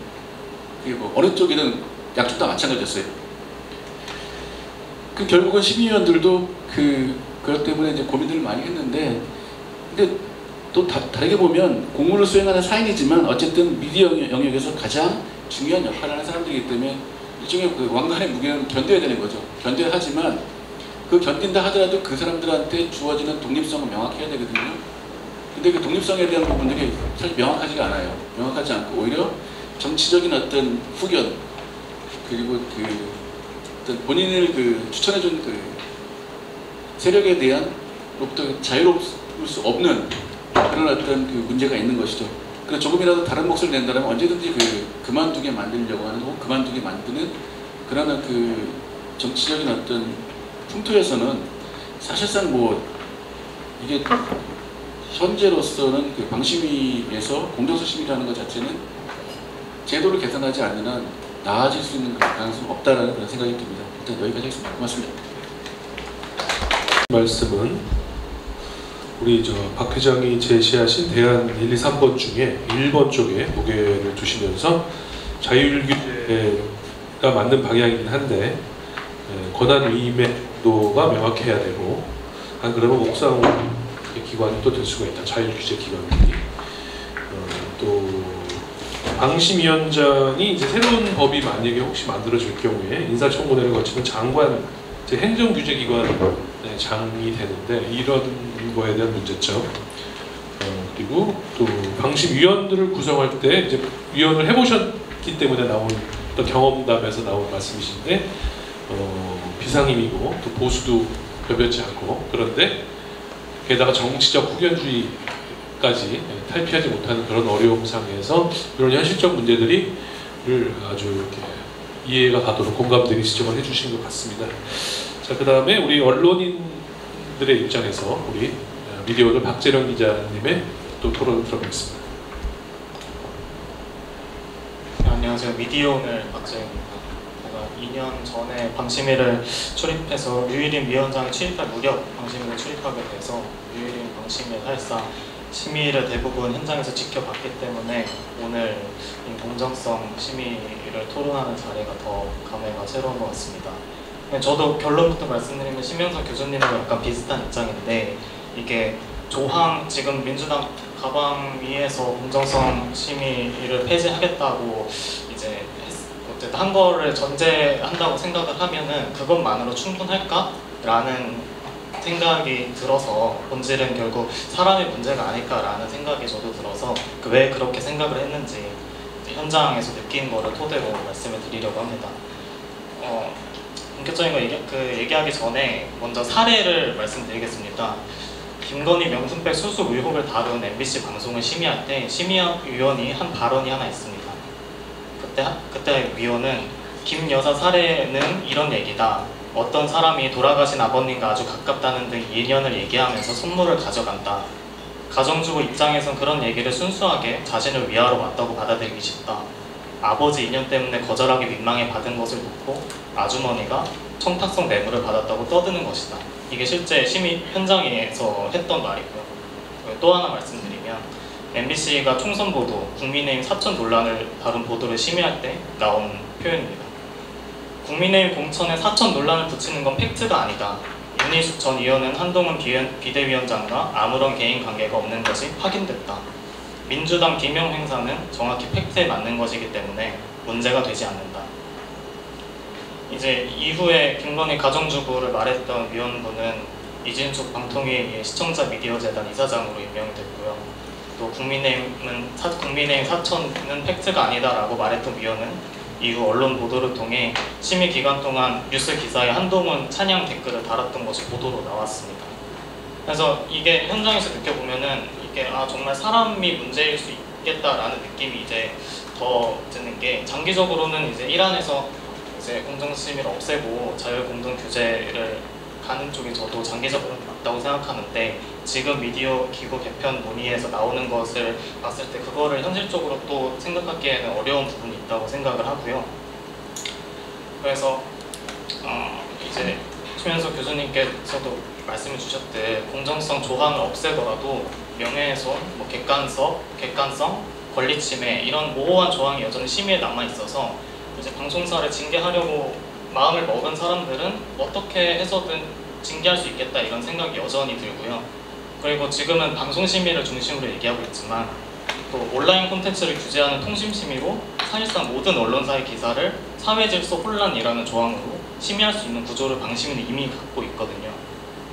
그게 뭐 어느 쪽이든 양쪽 다 마찬가지였어요. 결국은 시민위원들도 그것 때문에 이제 고민들을 많이 했는데, 근데 또 다르게 보면 공무를 수행하는 사인이지만 어쨌든 미디어 영역에서 가장 중요한 역할을 하는 사람들이기 때문에 일종의 왕관의 무게는 견뎌야 되는 거죠. 견뎌야 하지만 견딘다 하더라도 그 사람들한테 주어지는 독립성은 명확해야 되거든요. 근데 독립성에 대한 부분들이 사실 명확하지가 않아요. 명확하지 않고 오히려 정치적인 어떤 후견, 그리고 어떤 본인을 추천해준 세력에 대한 로부터 자유로울 수 없는 그런 어떤 문제가 있는 것이죠. 그래서 조금이라도 다른 몫을 낸다면 언제든지 그만두게 만들려고 하는, 혹은 그만두게 만드는 그런 정치적인 어떤 풍토에서는 사실상 이게 현재로서는 방심위에서 공정성 심의라는 것 자체는 제도를 개선하지 않는 한 나아질 수 있는 가능성이 없다라는 그런 생각이 듭니다. 일단 여기까지 하겠습니다. 고맙습니다. 말씀은 우리 박 회장이 제시하신 대안 1, 2, 3번 중에 1번 쪽에 무게를 두시면서 자율규제가 맞는 방향이긴 한데 권한 위임도가 명확해야 되고, 그러면 옥상 기관이 또 될 수가 있다. 자율규제 기관이. 또 방심위원장이 이제 새로운 법이 만약에 혹시 만들어질 경우에 인사청문회를 거치는 장관, 행정규제기관의 장이 되는데, 이런 거에 대한 문제점, 그리고 또 방심위원들을 구성할 때 이제 위원을 해보셨기 때문에 나온 또 경험담에서 나온 말씀이신데, 비상임이고 또 보수도 벼볕지 않고, 그런데 게다가 정치적 후견주의까지 탈피하지 못하는 그런 어려움 상에서 이런 현실적 문제들이 아주 이렇게 이해가 가도록 공감되는 지적을 해주신 것 같습니다. 자, 그 다음에 우리 언론인들의 입장에서 우리 미디어오늘 박재령 기자님의 또 토론을 들어보겠습니다. 네, 안녕하세요. 미디어오늘 박재영입니다. 제가 2년 전에 방심위를 출입해서 류일임 위원장이 출입할 무렵 방심위를 출입하게 돼서 류일임 방심위 사실상 심의를 대부분 현장에서 지켜봤기 때문에 오늘 이 공정성 심의를 토론하는 자리가 더 감회가 새로운 것 같습니다. 저도 결론부터 말씀드리면 심영석 교수님하고 약간 비슷한 입장인데 이게 조항 지금 민주당 가방위에서 공정성 심의를 폐지하겠다고 이제 어쨌든 한 거를 전제한다고 생각을 하면은 그것만으로 충분할까라는 생각이 들어서 본질은 결국 사람의 문제가 아닐까라는 생각이 저도 들어서 왜 그렇게 생각을 했는지 현장에서 느낀 거를 토대로 말씀을 드리려고 합니다. 본격적인 거 얘기하기 전에 먼저 사례를 말씀드리겠습니다. 김건희 명순백 수수 의혹을 다룬 MBC 방송을 심의할 때 심의위원이 한 발언이 하나 있습니다. 그때 위원은 김 여사 사례는 이런 얘기다. 어떤 사람이 돌아가신 아버님과 아주 가깝다는 등 인연을 얘기하면서 선물을 가져간다. 가정주부 입장에선 그런 얘기를 순수하게 자신을 위하러 왔다고 받아들이기 쉽다. 아버지 인연 때문에 거절하기 민망해 받은 것을 놓고 아주머니가 청탁성 뇌물을 받았다고 떠드는 것이다. 이게 실제 심의 현장에서 했던 말이고요. 또 하나 말씀드리면 MBC가 총선 보도, 국민의힘 사천 논란을 다룬 보도를 심의할 때 나온 표현입니다. 국민의힘 공천에 사천 논란을 붙이는 건 팩트가 아니다. 윤희숙 전 의원은 한동훈 비대위원장과 아무런 개인 관계가 없는 것이 확인됐다. 민주당 비명 행사는 정확히 팩트에 맞는 것이기 때문에 문제가 되지 않는다. 이제 이후에 김건희 가정주부를 말했던 위원분은 이진숙 방통위의 시청자 미디어재단 이사장으로 임명이 됐고요. 또 국민의힘 사천은 팩트가 아니다라고 말했던 위원은 이후 언론 보도를 통해 심의 기간 동안 뉴스 기사에 한동훈 찬양 댓글을 달았던 것이 보도로 나왔습니다. 그래서 이게 현장에서 느껴보면은 이게 정말 사람이 문제일 수 있겠다라는 느낌이 이제 더 드는 게 장기적으로는 이제 이란에서 이제 공정심의를 없애고 자율공동규제를 가는 쪽이 저도 장기적으로 맞다고 생각하는데 지금 미디어 기구 개편 논의에서 나오는 것을 봤을 때 그거를 현실적으로 또 생각하기에는 어려운 부분이 있다고 생각을 하고요. 그래서 이제 최현석 교수님께서도 말씀해 주셨듯 공정성 조항을 없애더라도 명예훼손, 객관성, 권리침해 이런 모호한 조항이 여전히 심의에 남아 있어서 이제 방송사를 징계하려고 마음을 먹은 사람들은 어떻게 해서든 징계할 수 있겠다 이런 생각이 여전히 들고요. 그리고 지금은 방송심의를 중심으로 얘기하고 있지만 또 온라인 콘텐츠를 규제하는 통신심의로 사실상 모든 언론사의 기사를 사회질서 혼란이라는 조항으로 심의할 수 있는 구조를 방심위는 이미 갖고 있거든요.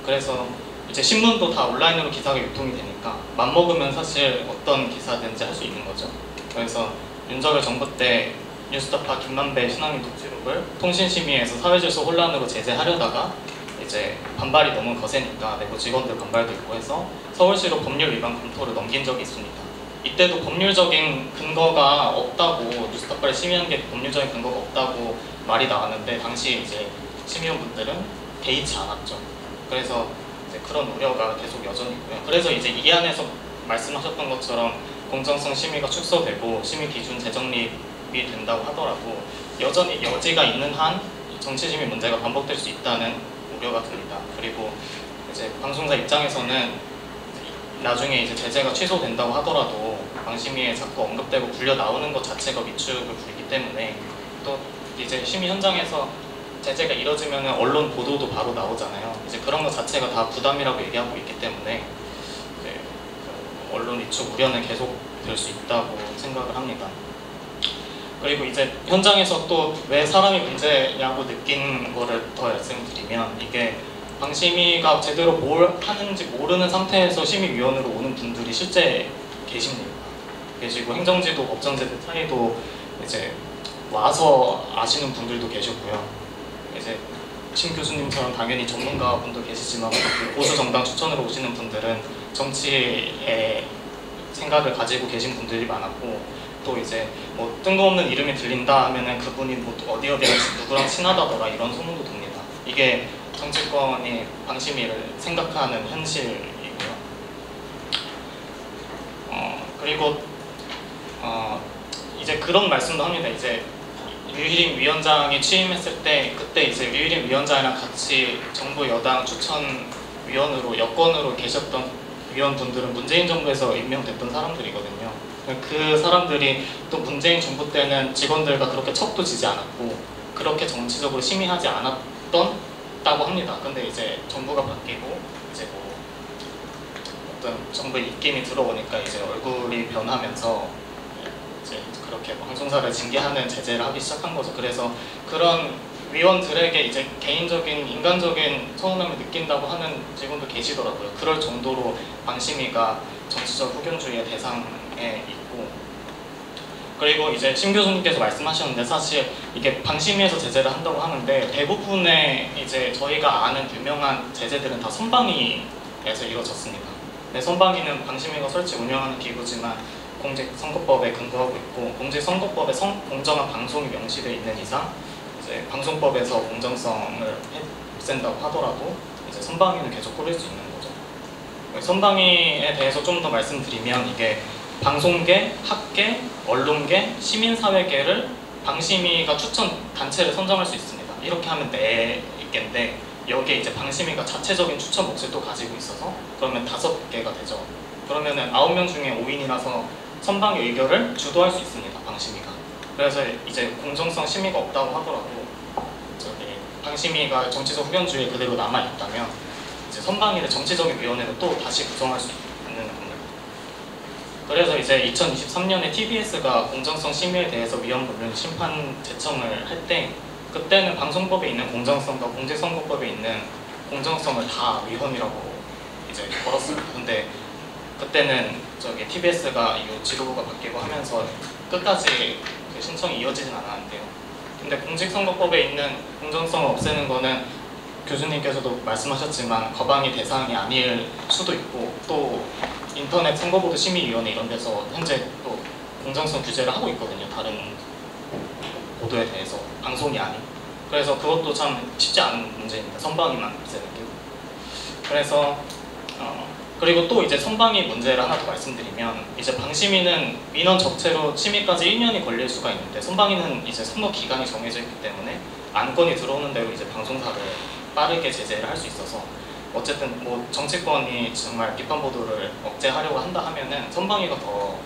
그래서 이제 신문도 다 온라인으로 기사가 유통이 되니까 맘먹으면 사실 어떤 기사든지 할 수 있는 거죠. 그래서 윤석열 정부 때 뉴스타파 김만배 신앙인 독재록을 통신심의에서 사회질서 혼란으로 제재하려다가 이제 반발이 너무 거세니까 내부 직원들 반발도 있고 해서 서울시로 법률 위반 검토를 넘긴 적이 있습니다. 이때도 법률적인 근거가 없다고 뉴스타파를 심의한 게 법률적인 근거가 없다고 말이 나왔는데 당시 이제 심의원분들은 개의치 않았죠. 그래서 이제 그런 우려가 계속 여전히 있고요. 그래서 이제 이 안에서 말씀하셨던 것처럼 공정성 심의가 축소되고 심의 기준 재정립이 된다고 하더라도 여전히 여지가 있는 한 정치심의 문제가 반복될 수 있다는 우려가 듭니다. 그리고 이제 방송사 입장에서는 나중에 이제 제재가 취소된다고 하더라도 방심위에 자꾸 언급되고 불려 나오는 것 자체가 위축을 부리기 때문에 또 이제 심의 현장에서 제재가 이뤄지면 언론 보도도 바로 나오잖아요. 이제 그런 것 자체가 다 부담이라고 얘기하고 있기 때문에 그 언론 위축 우려는 계속 될 수 있다고 생각을 합니다. 그리고 이제 현장에서 또 왜 사람이 문제냐고 느낀 거를 더 말씀드리면 이게 방심위가 제대로 뭘 하는지 모르는 상태에서 심의위원으로 오는 분들이 실제 계시고 행정지도 법정제도 차이도 이제 와서 아시는 분들도 계셨고요. 이제 신 교수님처럼 당연히 전문가 분도 계시지만 보수 정당 추천으로 오시는 분들은 정치의 생각을 가지고 계신 분들이 많았고 또 이제 뭐 뜬금없는 이름이 들린다 하면은 그분이 뭐 어디랑 누구랑 친하다더라 이런 소문도 돕니다. 이게 정치권이 방심위를 생각하는 현실이고요. 그리고 이제 그런 말씀도 합니다. 이제 류일임 위원장이 취임했을 때 그때 이제 류일임 위원장이랑 같이 정부 여당 추천위원으로 여권으로 계셨던 위원분들은 문재인 정부에서 임명됐던 사람들이거든요. 그 사람들이 또 문재인 정부 때는 직원들과 그렇게 척도 지지 않았고 그렇게 정치적으로 심의하지 않았다고 합니다. 근데 이제 정부가 바뀌고 이제 뭐 어떤 정부의 입김이 들어오니까 이제 얼굴이 변하면서 이제 그렇게 방송사를 징계하는 제재를 하기 시작한 거죠. 그래서 그런 위원들에게 이제 개인적인 인간적인 서운함을 느낀다고 하는 직원도 계시더라고요. 그럴 정도로 방심위가 정치적 후견주의의 대상에 있고, 그리고 이제 심 교수님께서 말씀하셨는데 사실 이게 방심위에서 제재를 한다고 하는데 대부분의 이제 저희가 아는 유명한 제재들은 다 선방위에서 이루어졌습니다. 네, 선방위는 방심위가 설치 운영하는 기구지만 공직선거법에 근거하고 있고, 공직선거법에 공정한 방송이 명시되어 있는 이상 이제 방송법에서 공정성을 없앤다고 하더라도 이제 선방위는 계속 꾸릴 수 있는 거죠. 선방위에 대해서 좀 더 말씀드리면 이게 방송계, 학계, 언론계, 시민사회계를 방심위가 추천 단체를 선정할 수 있습니다. 이렇게 하면 4개인데 여기에 이제 방심위가 자체적인 추천 몫을 또 가지고 있어서 그러면 5개가 되죠. 그러면은 9명 중에 5인이라서 선방위 의결을 주도할 수 있습니다. 방심위가. 그래서 이제 공정성 심의가 없다고 하더라도 저기 방심위가 정치적 후견주의에 그대로 남아 있다면 이제 선방위를 정치적인 위원회로 또 다시 구성할 수 있는 겁니다. 그래서 이제 2023년에 TBS가 공정성 심의에 대해서 위원분을 심판 제청을 할 때 그때는 방송법에 있는 공정성과 공직선거법에 있는 공정성을 다 위헌이라고 이제 걸었습니다. 근데 그때는 저기 TBS가 이 지도부가 바뀌고 하면서 끝까지 그 신청이 이어지진 않았는데요. 근데 공직선거법에 있는 공정성을 없애는 거는 교수님께서도 말씀하셨지만 거방이 대상이 아닐 수도 있고 또 인터넷 선거보드 심의위원회 이런 데서 현재 또 공정성 규제를 하고 있거든요. 다른 보도에 대해서 방송이 아닌. 그래서 그것도 참 쉽지 않은 문제입니다. 선방위만 없애는 게. 그래서 그리고 또 이제 선방위 문제를 하나 더 말씀드리면 이제 방심위는 민원 적체로 심의까지 1년이 걸릴 수가 있는데 선방위는 이제 선거 기간이 정해져 있기 때문에 안건이 들어오는 대로 이제 방송사를 빠르게 제재를 할 수 있어서 어쨌든 뭐 정치권이 정말 비판 보도를 억제하려고 한다 하면은 선방위가 더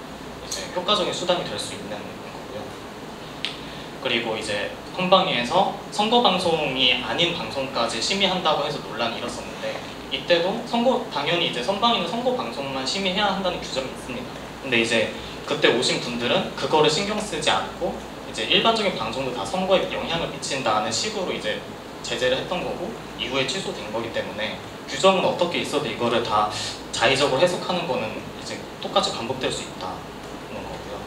이제 효과적인 수단이 될 수 있는 거고요. 그리고 이제 선방위에서 선거 방송이 아닌 방송까지 심의한다고 해서 논란이 일었었는데 이때도 당연히 이제 선방위는 선거 방송만 심의해야 한다는 규정이 있습니다. 근데 이제 그때 오신 분들은 그거를 신경 쓰지 않고 이제 일반적인 방송도 다 선거에 영향을 미친다는 식으로 이제 제재를 했던 거고 이후에 취소된 거기 때문에 규정은 어떻게 있어도 이거를 다 자의적으로 해석하는 거는 이제 똑같이 반복될 수 있다는 거고요.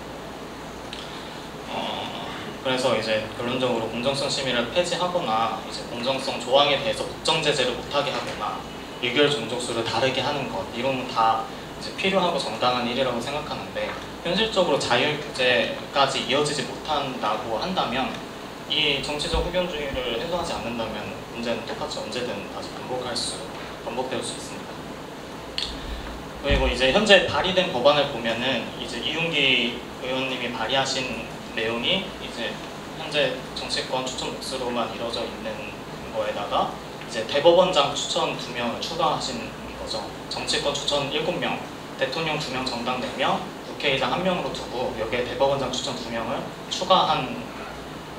그래서 이제 결론적으로 공정성 심의를 폐지하거나 이제 공정성 조항에 대해서 법정 제재를 못하게 하거나 의결 종족수를 다르게 하는 것 이런 건 다 이제 필요하고 정당한 일이라고 생각하는데 현실적으로 자율규제까지 이어지지 못한다고 한다면 이 정치적 후견주의를 해소하지 않는다면 문제는 똑같이 언제든 다시 반복될 수 있습니다. 그리고 이제 현재 발의된 법안을 보면은 이제 이윤기 의원님이 발의하신 내용이 이제 현재 정치권 추천 몫으로만 이루어져 있는 거에다가 이제 대법원장 추천 2명을 추가하신 거죠. 정치권 추천 7명, 대통령 2명, 정당 4명, 국회의장 1명으로 두고 여기에 대법원장 추천 2명을 추가한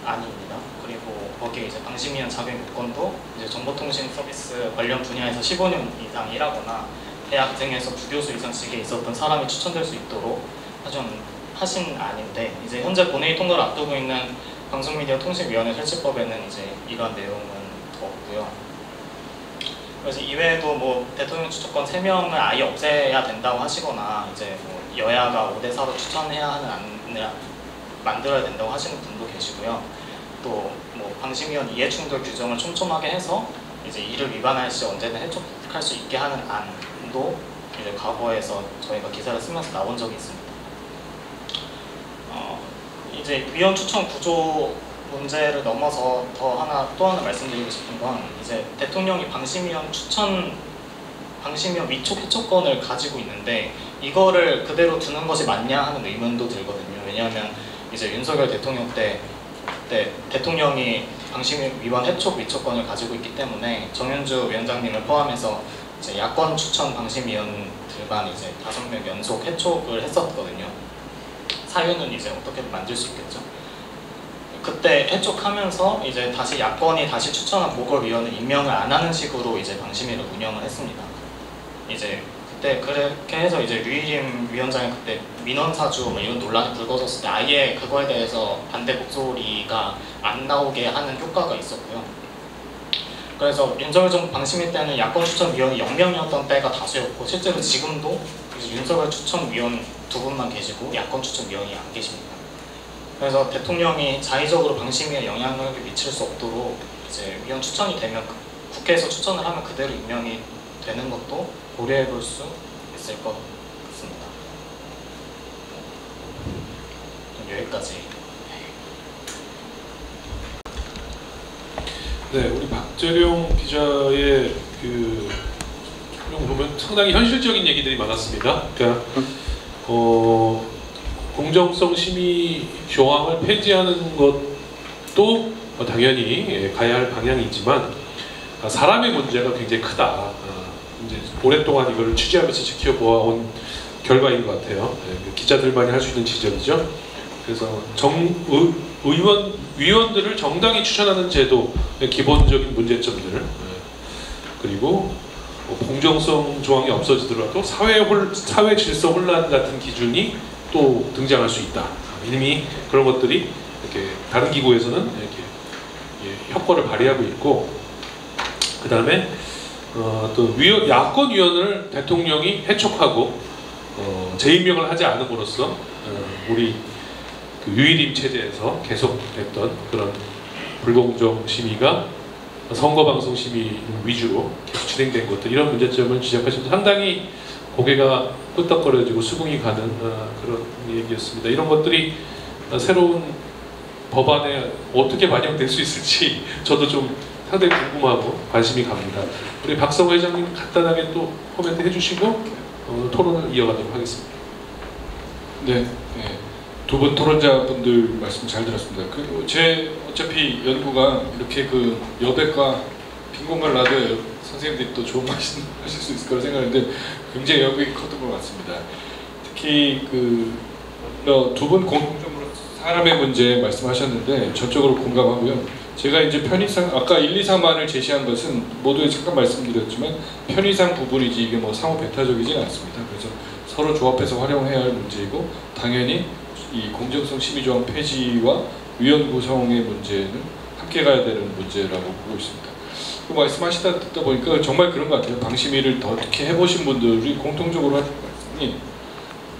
안입니다. 그리고 거기에 이제 방심위원 자격 요건도 이제 정보통신 서비스 관련 분야에서 15년 이상 일하거나 대학 등에서 부교수 이상직에 있었던 사람이 추천될 수 있도록 하신 안인데 이제 현재 본회의 통과를 앞두고 있는 방송미디어통신위원회 설치법에는 이제 이러한 내용은 없고요. 그래서 이외에도 뭐 대통령 추천권 3명을 아예 없애야 된다고 하시거나 이제 뭐 여야가 5대4로 추천해야 하는 안을 만들어야 된다고 하시는 분도 계시고요. 또 뭐 방심위원 이해충돌 규정을 촘촘하게 해서 이제 이를 위반할 시 언제든 해촉할 수 있게 하는 안도 이제 과거에서 저희가 기사를 쓰면서 나온 적이 있습니다. 이제 위원 추천 구조 문제를 넘어서 또 하나 말씀드리고 싶은 건 이제 대통령이 방심위원 추천을 방심위원 위촉 해촉권을 가지고 있는데 이거를 그대로 두는 것이 맞냐 하는 의문도 들거든요. 왜냐하면 이제 윤석열 대통령 때 대통령이 방심위원 해촉 위촉권을 가지고 있기 때문에 정윤주 위원장님을 포함해서 이제 야권 추천 방심위원들만 이제 5명 연속 해촉을 했었거든요. 사유는 이제 어떻게 만들 수 있겠죠. 그때 해촉하면서 이제 다시 야권이 다시 추천한 보궐위원을 임명을 안 하는 식으로 이제 방심위를 운영을 했습니다. 이제 그때 그렇게 해서 이제 류일임 위원장이 그때 민원사주 뭐 이런 논란이 불거졌을 때 아예 그거에 대해서 반대 목소리가 안 나오게 하는 효과가 있었고요. 그래서 윤석열 정부 방심위 때는 야권 추천위원이 0명이었던 때가 다수였고 실제로 지금도 이제 윤석열 추천위원 2분만 계시고 야권 추천위원이 안 계십니다. 그래서 대통령이 자의적으로 방심위에 영향을 미칠 수 없도록 이제 위원 추천이 되면 국회에서 추천을 하면 그대로 임명이 되는 것도 고려해 볼 수 있을 것 같습니다. 여기까지. 네, 우리 박재룡 기자의 그 보면 상당히 현실적인 얘기들이 많았습니다. 그러니까 공정성 심의 조항을 폐지하는 것도 당연히 가야 할 방향이지만 사람의 문제가 굉장히 크다. 이제 오랫동안 이걸 취재하면서 지켜보아온 결과인 것 같아요. 기자들만이 할 수 있는 지적이죠. 그래서 위원들을 정당히 추천하는 제도 기본적인 문제점들, 그리고 공정성 조항이 없어지더라도 사회 질서 혼란 같은 기준이 또 등장할 수 있다. 이미 그런 것들이 이렇게 다른 기구에서는 이렇게 효과를 발휘하고 있고, 그 다음에 또 야권 위원을 대통령이 해촉하고 재임명을 하지 않음으로써 우리 그 유일임 체제에서 계속됐던 그런 불공정 심의가 선거방송 심의 위주로 계속 진행된 것들, 이런 문제점을 지적하시면서 상당히 고개가 끄덕거려지고 수긍이 가는 그런 얘기였습니다. 이런 것들이 새로운 법안에 어떻게 반영될 수 있을지 저도 좀 상당히 궁금하고 관심이 갑니다. 우리 박성호 회장님 간단하게 또 코멘트 해주시고 토론을 이어가도록 하겠습니다. 네. 두 분 토론자분들 말씀 잘 들었습니다. 그리고 제 어차피 연구가 이렇게 그 여백과 빈 공간을 놔둬야 선생님들이 또 좋은 말씀 하실 수 있을 거라 생각하는데 굉장히 여백이 컸던 것 같습니다. 특히 그 두 분 공통적으로 사람의 문제 말씀하셨는데 전적으로 공감하고요. 제가 이제 편의상 아까 1, 2, 3안을 제시한 것은 모두에 잠깐 말씀드렸지만 편의상 부분이지 이게 뭐 상호 배타적이진 않습니다. 그래서 서로 조합해서 활용해야 할 문제이고, 당연히 이 공정성 심의조항 폐지와 위원 구성의 문제는 함께 가야 되는 문제라고 보고 있습니다. 그 말씀하시다 듣다 보니까 정말 그런 것 같아요. 방심위를 더 어떻게 해보신 분들이 공통적으로 하는 말씀이,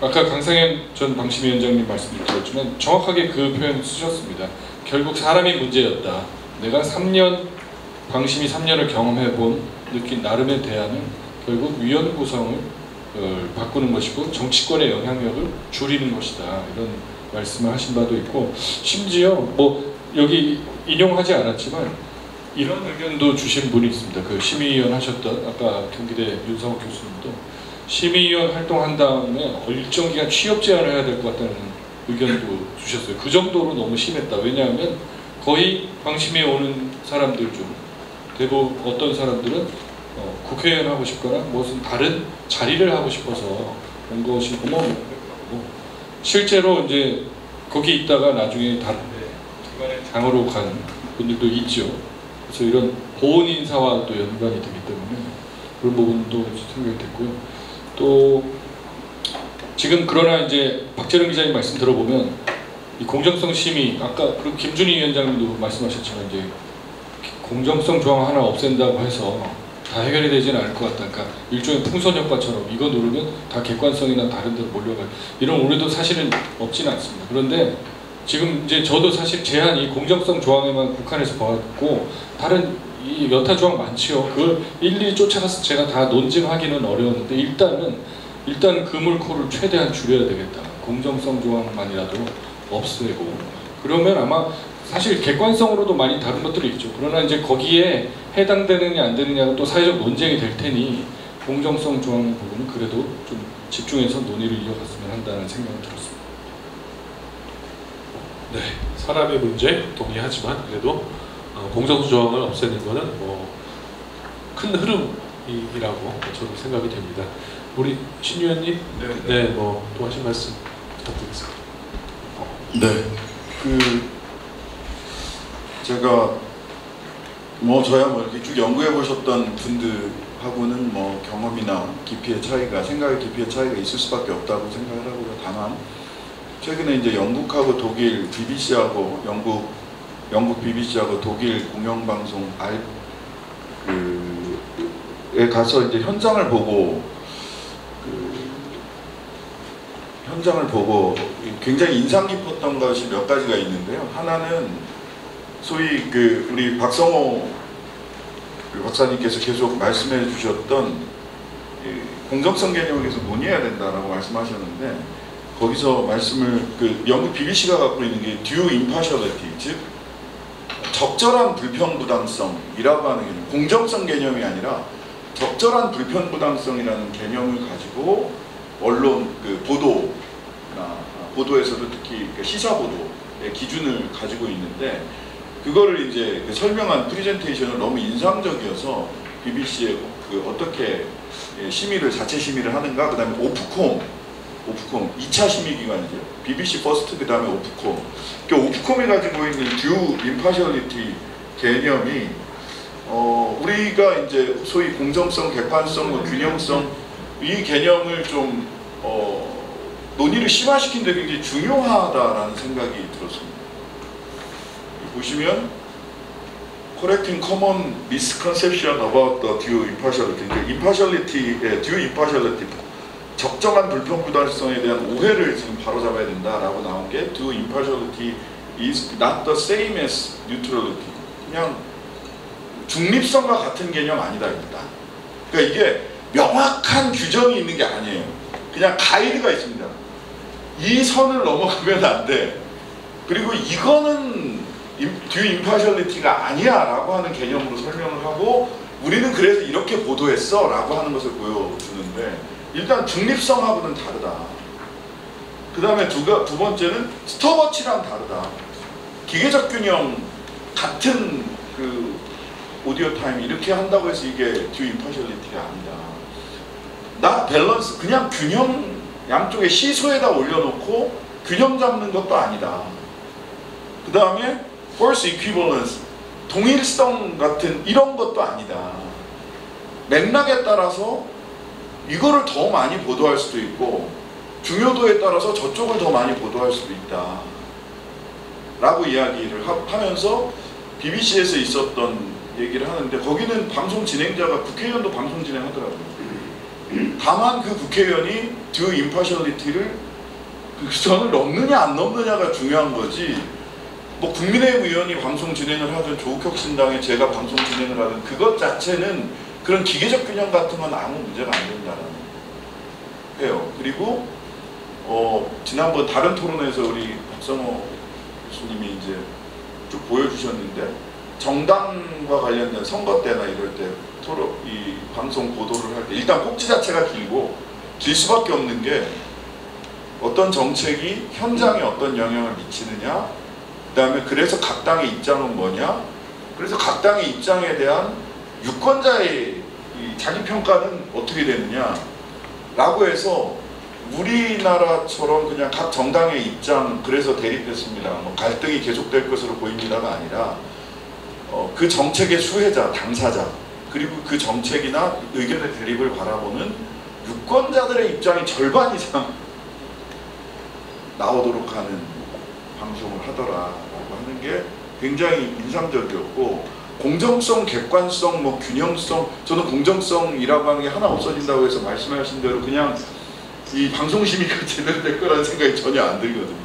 아까 강상현 전 방심위원장님 말씀도 드렸지만 정확하게 그 표현 쓰셨습니다. 결국 사람이 문제였다. 내가 3년 방심위 3년을 경험해본 느낀 나름의 대안은 결국 위원 구성을 바꾸는 것이고 정치권의 영향력을 줄이는 것이다. 이런 말씀을 하신 바도 있고, 심지어 뭐 여기 인용하지 않았지만 이런 의견도 주신 분이 있습니다. 그 심의위원 하셨던 아까 경기대 윤성호 교수님도 심의위원 활동한 다음에 일정 기간 취업 제한을 해야 될 것 같다는 의견도 주셨어요. 그 정도로 너무 심했다. 왜냐하면 거의 방심위에 오는 사람들 중 대부분 어떤 사람들은 국회의원 하고 싶거나 무슨 다른 자리를 하고 싶어서 온 것이고, 실제로 이제 거기 있다가 나중에 다른 기관의 장으로 간 분들도 있죠. 그래서 이런 보훈 인사와 또 연관이 되기 때문에 그런 부분도 생각이 됐고요. 또 지금 그러나 이제 박재룡 기자님 말씀 들어보면 이 공정성 심의, 아까 그리고 김준희 위원장님도 말씀하셨지만 이제 공정성 조항 하나 없앤다고 해서 다 해결이 되지는 않을 것 같다. 그러니까 일종의 풍선 효과처럼 이거 누르면 다 객관성이나 다른 데로 몰려갈 이런 우려도 사실은 없지는 않습니다. 그런데 지금 이제 저도 사실 제한이 공정성 조항에만 국한해서 봐왔고 다른 이 여타 조항 많지요. 그걸 일일이 쫓아가서 제가 다 논증하기는 어려웠는데 일단 그물코를 최대한 줄여야 되겠다. 공정성 조항만이라도 없애고, 그러면 아마 사실 객관성으로도 많이 다른 것들이 있죠. 그러나 이제 거기에 해당되느냐 안 되느냐가 또 사회적 논쟁이 될 테니 공정성 조항 부분은 그래도 좀 집중해서 논의를 이어갔으면 한다는 생각이 들었습니다. 네, 사람의 문제 동의하지만 그래도 공정성 조항을 없애는 것은 큰 흐름이라고 저도 생각이 됩니다. 우리 신 의원님, 네, 또 하신 말씀 부탁드리겠습니다. 네, 제가 저야 이렇게 쭉 연구해 보셨던 분들하고는 경험이나 깊이의 차이가, 생각의 깊이의 차이가 있을 수밖에 없다고 생각을 하고요. 다만 최근에 이제 영국하고 독일 BBC하고 영국 BBC하고 독일 공영방송 에 가서 이제 현장을 보고 굉장히 인상 깊었던 것이 몇 가지가 있는데요. 하나는 소위 우리 박성호 박사님께서 계속 말씀해 주셨던 공정성 개념에 대해서 논의해야 된다라고 말씀하셨는데, 거기서 말씀을 영국 BBC가 갖고 있는 게 due impartiality, 즉 적절한 불편부당성이라고 하는 개념, 공정성 개념이 아니라 적절한 불편부당성이라는 개념을 가지고 언론 보도에서도 특히 시사 보도의 기준을 가지고 있는데, 그거를 이제 설명한 프리젠테이션은 너무 인상적이어서 BBC에 어떻게 자체 심의를 하는가, 그 다음에 오프콤 2차 심의 기관이죠. BBC 퍼스트, 그 다음에 오프콤. 오프콤이 가지고 있는 due impartiality 개념이 우리가 이제 소위 공정성, 객관성, 균형성 이 개념을 좀 논의를 심화시킨 데 굉장히 중요하다라는 생각이 들었습니다. 보시면 correcting common misconception about the due impartiality, due impartiality, 적정한 불편부당성에 대한 오해를 지금 바로잡아야 된다라고 나온 게 due impartiality is not the same as neutrality. 그냥 중립성과 같은 개념 아니다 이거다. 그러니까 이게 명확한 규정이 있는 게 아니에요. 그냥 가이드가 있습니다. 이 선을 넘어가면 안 돼. 그리고 이거는 due impartiality가 아니야 라고 하는 개념으로 설명을 하고, 우리는 그래서 이렇게 보도했어 라고 하는 것을 보여주는데, 일단 중립성하고는 다르다. 그 다음에 두 번째는 스톱워치랑 다르다. 기계적 균형 같은 오디오 타임 이렇게 한다고 해서 이게 due impartiality가 아니다. 나 밸런스, 그냥 균형, 양쪽에 시소에다 올려놓고 균형 잡는 것도 아니다. 그 다음에 force equivalence, 동일성 같은 이런 것도 아니다. 맥락에 따라서 이거를 더 많이 보도할 수도 있고 중요도에 따라서 저쪽을 더 많이 보도할 수도 있다 라고 이야기를 하면서 BBC에서 있었던 얘기를 하는데, 거기는 방송 진행자가 국회의원도 방송 진행하더라고요. 다만 그 국회의원이 due impartiality를 그 선을 넘느냐 안 넘느냐가 중요한 거지, 국민의힘 의원이 방송 진행을 하든 조국혁신당에 제가 방송 진행을 하든 그것 자체는 그런 기계적 균형 같은 건 아무 문제가 안 된다는 해요. 그리고 지난번 다른 토론에서 우리 박성호 교수님이 이제 쭉 보여주셨는데, 정당과 관련된 선거 때나 이럴 때 이 방송 보도를 할 때 일단 꼭지 자체가 길 수밖에 없는 게, 어떤 정책이 현장에 어떤 영향을 미치느냐, 그 다음에 그래서 각 당의 입장은 뭐냐, 그래서 각 당의 입장에 대한 유권자의 자기 평가는 어떻게 되느냐 라고 해서, 우리나라처럼 그냥 각 정당의 입장 그래서 대립했습니다, 갈등이 계속될 것으로 보입니다가 아니라 그 정책의 수혜자, 당사자, 그리고 그 정책이나 의견의 대립을 바라보는 유권자들의 입장이 절반 이상 나오도록 하는 방송을 하더라라고 하는 게 굉장히 인상적이었고, 공정성, 객관성, 균형성, 저는 공정성이라고 하는 게 하나 없어진다고 해서 말씀하신 대로 그냥 이 방송심의가 제대로 될 거라는 생각이 전혀 안 들거든요.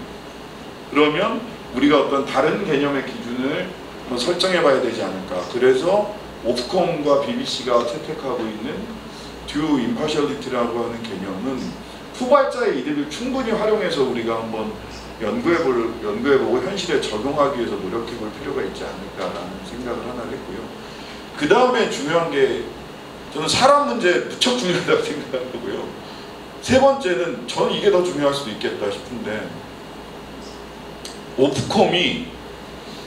그러면 우리가 어떤 다른 개념의 기준을 설정해 봐야 되지 않을까. 그래서 오프콤과 BBC가 채택하고 있는 due impartiality라고 하는 개념은 후발자의 이득을 충분히 활용해서 우리가 한번 연구해보고 현실에 적용하기 위해서 노력해볼 필요가 있지 않을까라는 생각을 하나 했고요. 그 다음에 중요한 게 저는 사람 문제 무척 중요하다고 생각하고요. 세 번째는 저는 이게 더 중요할 수도 있겠다 싶은데, 오프콤이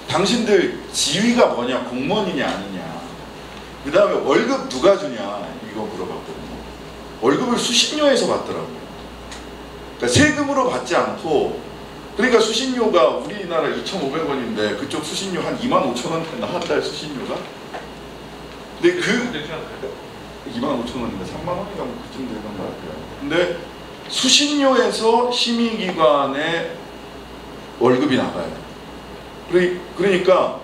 당신들 지위가 뭐냐, 공무원이냐 아니냐, 그 다음에 월급 누가 주냐 이거 물어봤거든요. 월급을 수신료에서 받더라고요. 그러니까 세금으로 받지 않고, 그러니까 수신료가 우리나라 2,500원인데 그쪽 수신료 한 25,000원 되나 한 달 수신료가? 근데 그 25,000원인가 3만원인가 그쯤 되는 것 같아요. 근데 수신료에서 심의기관에 월급이 나가요. 그러니까